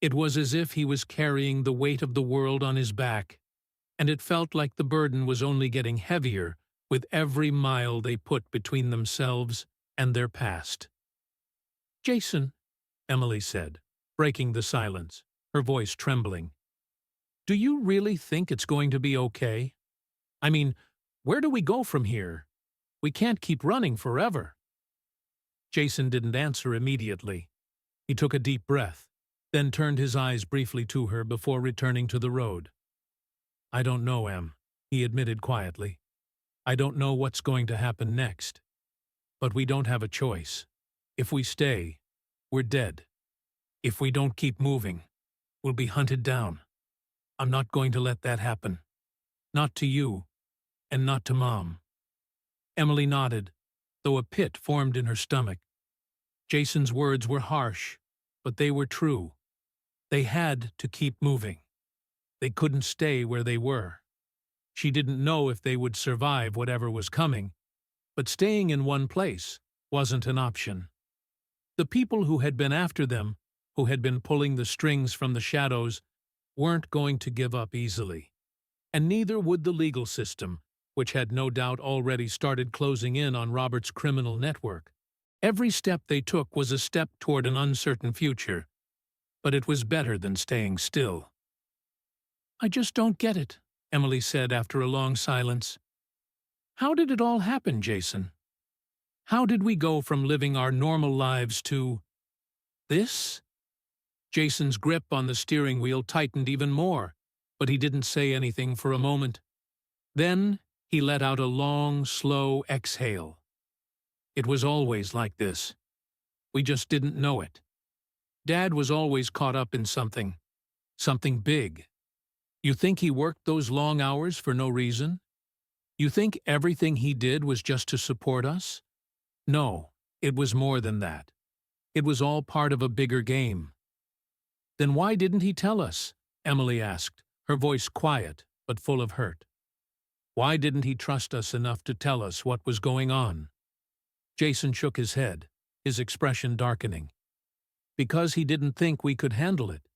It was as if he was carrying the weight of the world on his back, and it felt like the burden was only getting heavier with every mile they put between themselves and their past. "Jason," Emily said, breaking the silence, her voice trembling. "Do you really think it's going to be okay? I mean, where do we go from here? We can't keep running forever." Jason didn't answer immediately. He took a deep breath, then turned his eyes briefly to her before returning to the road. "I don't know, Em," he admitted quietly. "I don't know what's going to happen next. But we don't have a choice. If we stay, we're dead. If we don't keep moving, we'll be hunted down. I'm not going to let that happen. Not to you, and not to Mom." Emily nodded, though a pit formed in her stomach. Jason's words were harsh, but they were true. They had to keep moving. They couldn't stay where they were. She didn't know if they would survive whatever was coming, but staying in one place wasn't an option. The people who had been after them, who had been pulling the strings from the shadows, weren't going to give up easily. And neither would the legal system, which had no doubt already started closing in on Robert's criminal network. Every step they took was a step toward an uncertain future, but it was better than staying still. "I just don't get it," Emily said after a long silence. "How did it all happen, Jason? How did we go from living our normal lives to this?" Jason's grip on the steering wheel tightened even more, but he didn't say anything for a moment. Then he let out a long, slow exhale. It was always like this. We just didn't know it. Dad was always caught up in something big. You think he worked those long hours for no reason? You think everything he did was just to support us? No, it was more than that. It was all part of a bigger game. Then why didn't he tell us? Emily asked, her voice quiet but full of hurt. Why didn't he trust us enough to tell us what was going on? Jason shook his head, his expression darkening. Because he didn't think we could handle it.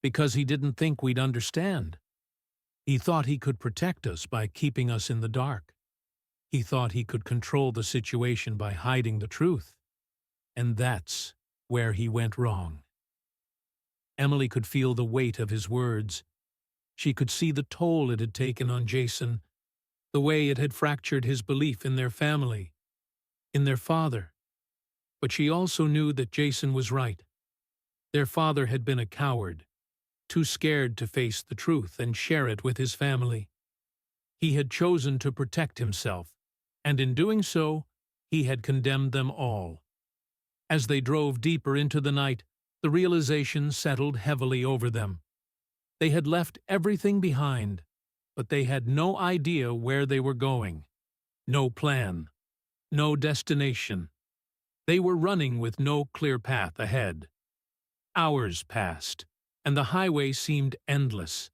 Because he didn't think we'd understand. He thought he could protect us by keeping us in the dark. He thought he could control the situation by hiding the truth. And that's where he went wrong. Emily could feel the weight of his words. She could see the toll it had taken on Jason, the way it had fractured his belief in their family, in their father. But she also knew that Jason was right. Their father had been a coward, too scared to face the truth and share it with his family. He had chosen to protect himself, and in doing so, he had condemned them all. As they drove deeper into the night, the realization settled heavily over them. They had left everything behind, but they had no idea where they were going. No plan. No destination. They were running with no clear path ahead. Hours passed, and the highway seemed endless,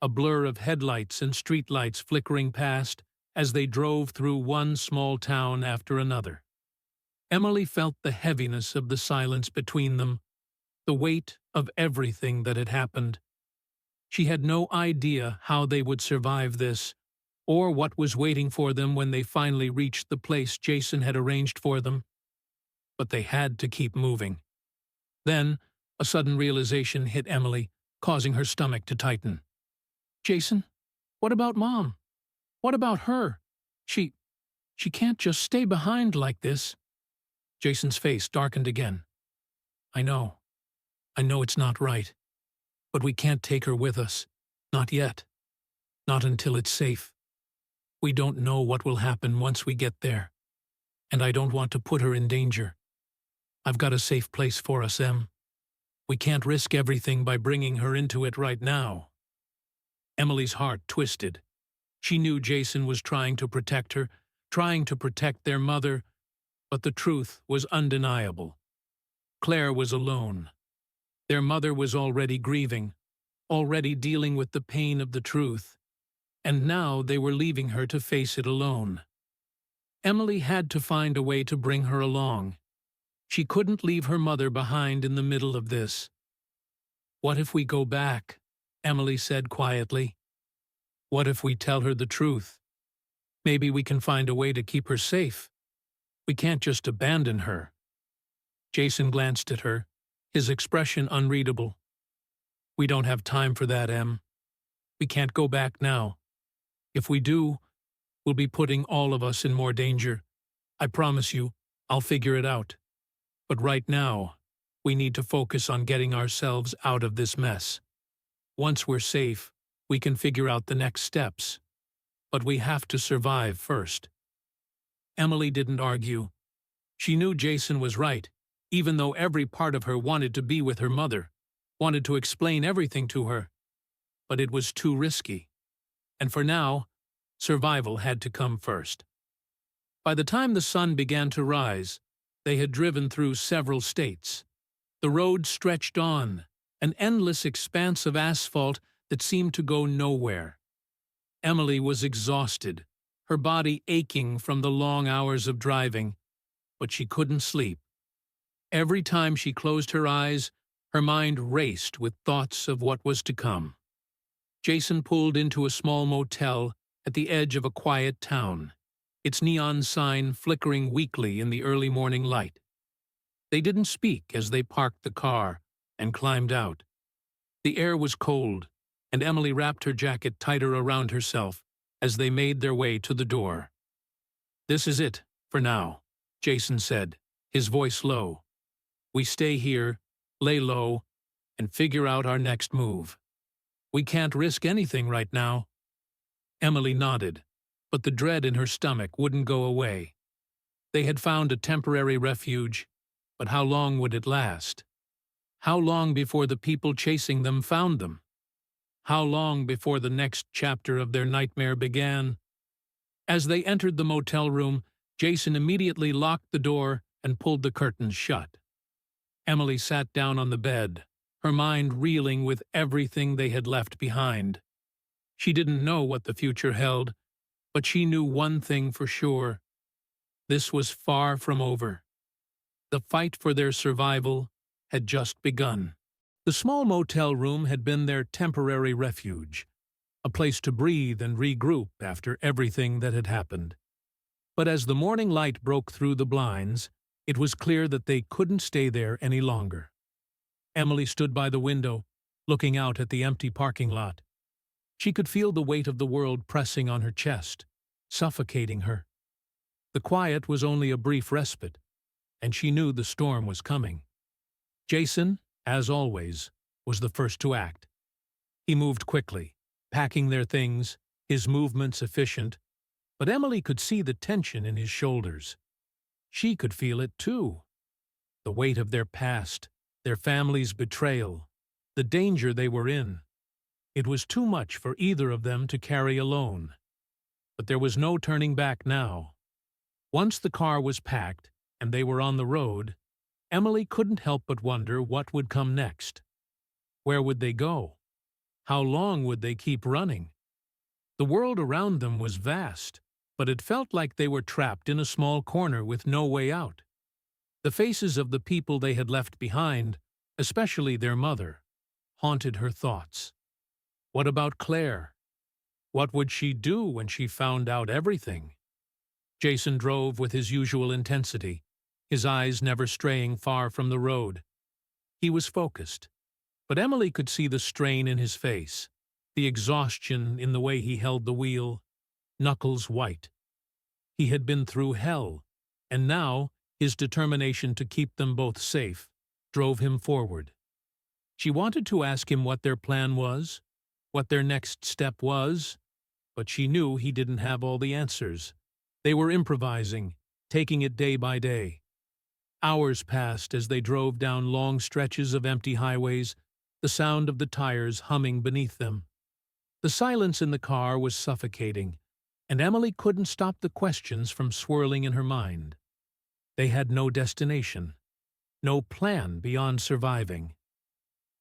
a blur of headlights and streetlights flickering past as they drove through one small town after another. Emily felt the heaviness of the silence between them, the weight of everything that had happened. She had no idea how they would survive this, or what was waiting for them when they finally reached the place Jason had arranged for them. But they had to keep moving. Then, a sudden realization hit Emily, causing her stomach to tighten. Jason, what about Mom? What about her? She can't just stay behind like this. Jason's face darkened again. I know it's not right. But we can't take her with us. Not yet. Not until it's safe. We don't know what will happen once we get there. And I don't want to put her in danger. I've got a safe place for us, Em. We can't risk everything by bringing her into it right now. Emily's heart twisted. She knew Jason was trying to protect her, trying to protect their mother, but the truth was undeniable. Claire was alone. Their mother was already grieving, already dealing with the pain of the truth, and now they were leaving her to face it alone. Emily had to find a way to bring her along. She couldn't leave her mother behind in the middle of this. What if we go back? Emily said quietly. What if we tell her the truth? Maybe we can find a way to keep her safe. We can't just abandon her. Jason glanced at her, his expression unreadable. We don't have time for that, Em. We can't go back now. If we do, we'll be putting all of us in more danger. I promise you, I'll figure it out. But right now, we need to focus on getting ourselves out of this mess. Once we're safe, we can figure out the next steps. But we have to survive first. Emily didn't argue. She knew Jason was right, even though every part of her wanted to be with her mother, wanted to explain everything to her. But it was too risky. And for now, survival had to come first. By the time the sun began to rise, they had driven through several states. The road stretched on, an endless expanse of asphalt that seemed to go nowhere. Emily was exhausted, her body aching from the long hours of driving, but she couldn't sleep. Every time she closed her eyes, her mind raced with thoughts of what was to come. Jason pulled into a small motel at the edge of a quiet town, its neon sign flickering weakly in the early morning light. They didn't speak as they parked the car and climbed out. The air was cold, and Emily wrapped her jacket tighter around herself as they made their way to the door. This is it, for now, Jason said, his voice low. We stay here, lay low, and figure out our next move. We can't risk anything right now. Emily nodded, but the dread in her stomach wouldn't go away. They had found a temporary refuge, but how long would it last? How long before the people chasing them found them? How long before the next chapter of their nightmare began? As they entered the motel room, Jason immediately locked the door and pulled the curtains shut. Emily sat down on the bed, her mind reeling with everything they had left behind. She didn't know what the future held, but she knew one thing for sure. This was far from over. The fight for their survival had just begun. The small motel room had been their temporary refuge, a place to breathe and regroup after everything that had happened. But as the morning light broke through the blinds, it was clear that they couldn't stay there any longer. Emily stood by the window, looking out at the empty parking lot. She could feel the weight of the world pressing on her chest, suffocating her. The quiet was only a brief respite, and she knew the storm was coming. Jason, as always, was the first to act. He moved quickly, packing their things, his movements efficient, but Emily could see the tension in his shoulders. She could feel it too. The weight of their past, their family's betrayal, the danger they were in. It was too much for either of them to carry alone. But there was no turning back now. Once the car was packed and they were on the road, Emily couldn't help but wonder what would come next. Where would they go? How long would they keep running? The world around them was vast, but it felt like they were trapped in a small corner with no way out. The faces of the people they had left behind, especially their mother, haunted her thoughts. What about Claire? What would she do when she found out everything? Jason drove with his usual intensity, his eyes never straying far from the road. He was focused, but Emily could see the strain in his face, the exhaustion in the way he held the wheel, knuckles white. He had been through hell, and now his determination to keep them both safe drove him forward. She wanted to ask him what their plan was, what their next step was, but she knew he didn't have all the answers. They were improvising, taking it day by day. Hours passed as they drove down long stretches of empty highways, the sound of the tires humming beneath them. The silence in the car was suffocating, and Emily couldn't stop the questions from swirling in her mind. They had no destination, no plan beyond surviving.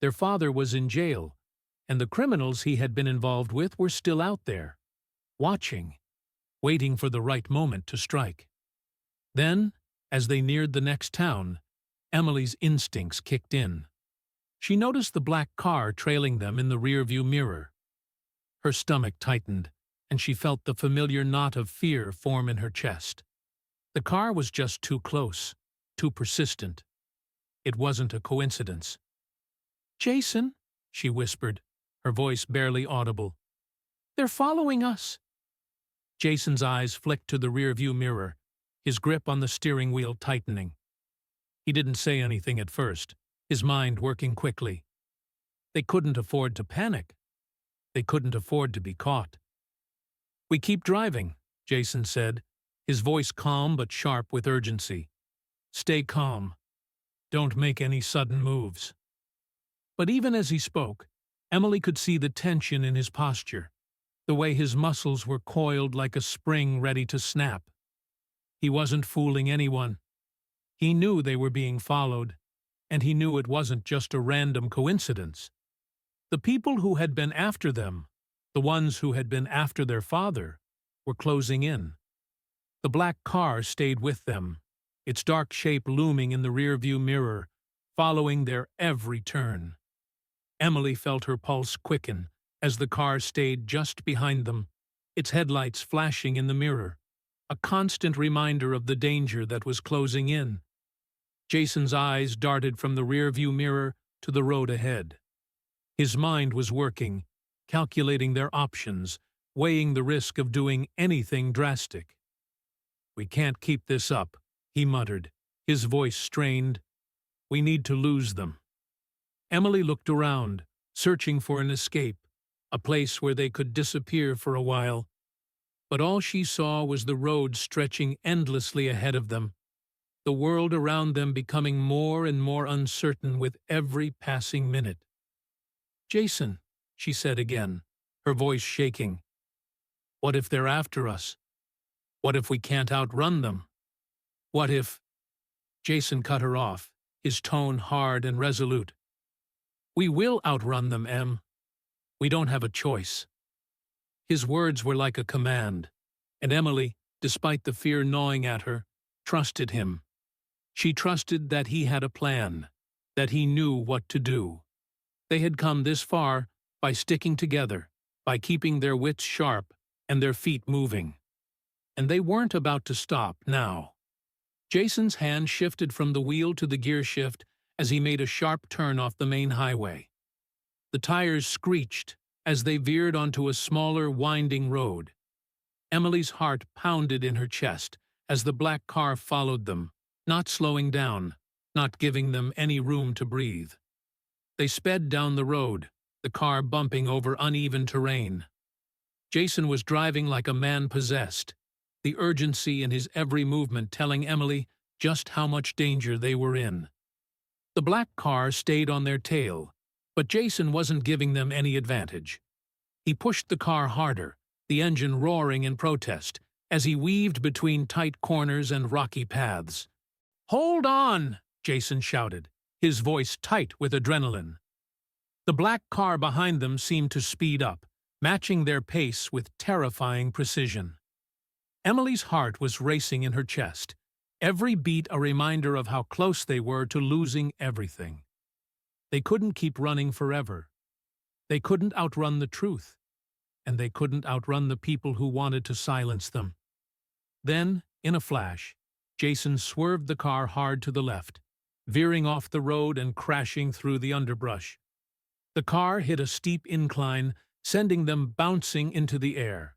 Their father was in jail, and the criminals he had been involved with were still out there, watching, waiting for the right moment to strike. Then, as they neared the next town, Emily's instincts kicked in. She noticed the black car trailing them in the rearview mirror. Her stomach tightened, and she felt the familiar knot of fear form in her chest. The car was just too close, too persistent. It wasn't a coincidence. "Jason," she whispered, her voice barely audible. "They're following us." Jason's eyes flicked to the rearview mirror, his grip on the steering wheel tightening. He didn't say anything at first, his mind working quickly. They couldn't afford to panic. They couldn't afford to be caught. "We keep driving," Jason said, his voice calm but sharp with urgency. "Stay calm. Don't make any sudden moves." But even as he spoke, Emily could see the tension in his posture, the way his muscles were coiled like a spring ready to snap. He wasn't fooling anyone. He knew they were being followed, and he knew it wasn't just a random coincidence. The people who had been after them, the ones who had been after their father, were closing in. The black car stayed with them, its dark shape looming in the rearview mirror, following their every turn. Emily felt her pulse quicken as the car stayed just behind them, its headlights flashing in the mirror, a constant reminder of the danger that was closing in. Jason's eyes darted from the rearview mirror to the road ahead. His mind was working, calculating their options, weighing the risk of doing anything drastic. "We can't keep this up," he muttered, his voice strained. "We need to lose them." Emily looked around, searching for an escape, a place where they could disappear for a while. But all she saw was the road stretching endlessly ahead of them, the world around them becoming more and more uncertain with every passing minute. "Jason," she said again, her voice shaking. "What if they're after us? What if we can't outrun them? What if—" Jason cut her off, his tone hard and resolute. "We will outrun them, Em. We don't have a choice." His words were like a command, and Emily, despite the fear gnawing at her, trusted him. She trusted that he had a plan, that he knew what to do. They had come this far by sticking together, by keeping their wits sharp and their feet moving. And they weren't about to stop now. Jason's hand shifted from the wheel to the gear shift as he made a sharp turn off the main highway. The tires screeched as they veered onto a smaller, winding road. Emily's heart pounded in her chest as the black car followed them, not slowing down, not giving them any room to breathe. They sped down the road, the car bumping over uneven terrain. Jason was driving like a man possessed, the urgency in his every movement telling Emily just how much danger they were in. The black car stayed on their tail, but Jason wasn't giving them any advantage. He pushed the car harder, the engine roaring in protest, as he weaved between tight corners and rocky paths. "Hold on!" Jason shouted, his voice tight with adrenaline. The black car behind them seemed to speed up, matching their pace with terrifying precision. Emily's heart was racing in her chest, every beat a reminder of how close they were to losing everything. They couldn't keep running forever. They couldn't outrun the truth, and they couldn't outrun the people who wanted to silence them. Then, in a flash, Jason swerved the car hard to the left, veering off the road and crashing through the underbrush. The car hit a steep incline, sending them bouncing into the air.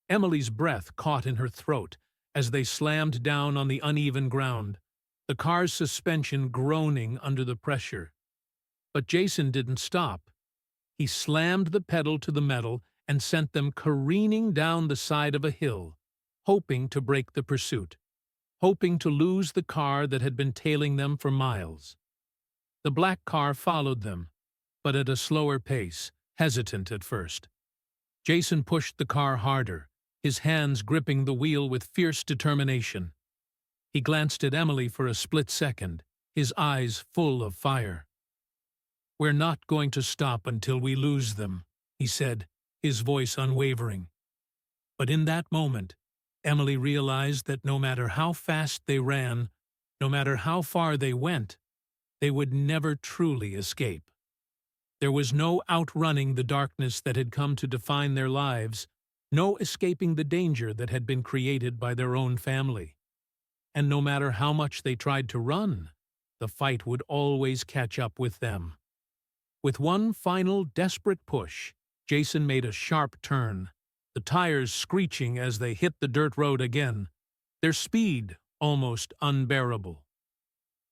Emily's breath caught in her throat as they slammed down on the uneven ground, the car's suspension groaning under the pressure. But Jason didn't stop. He slammed the pedal to the metal and sent them careening down the side of a hill, hoping to break the pursuit, hoping to lose the car that had been tailing them for miles. The black car followed them, but at a slower pace, hesitant at first. Jason pushed the car harder, his hands gripping the wheel with fierce determination. He glanced at Emily for a split second, his eyes full of fire. "We're not going to stop until we lose them," he said, his voice unwavering. But in that moment, Emily realized that no matter how fast they ran, no matter how far they went, they would never truly escape. There was no outrunning the darkness that had come to define their lives, no escaping the danger that had been created by their own family. And no matter how much they tried to run, the fight would always catch up with them. With one final desperate push, Jason made a sharp turn, the tires screeching as they hit the dirt road again, their speed almost unbearable.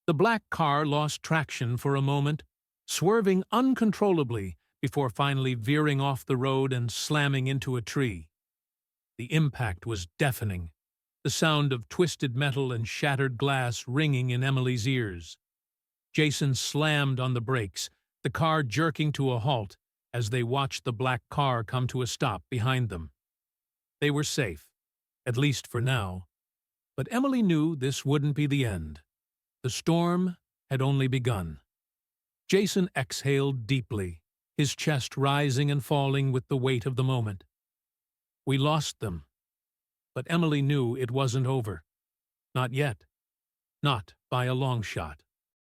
The black car lost traction for a moment, swerving uncontrollably before finally veering off the road and slamming into a tree. The impact was deafening, the sound of twisted metal and shattered glass ringing in Emily's ears. Jason slammed on the brakes, the car jerking to a halt as they watched the black car come to a stop behind them. They were safe, at least for now. But Emily knew this wouldn't be the end. The storm had only begun. Jason exhaled deeply, his chest rising and falling with the weight of the moment. We lost them. But Emily knew it wasn't over. Not yet. Not by a long shot.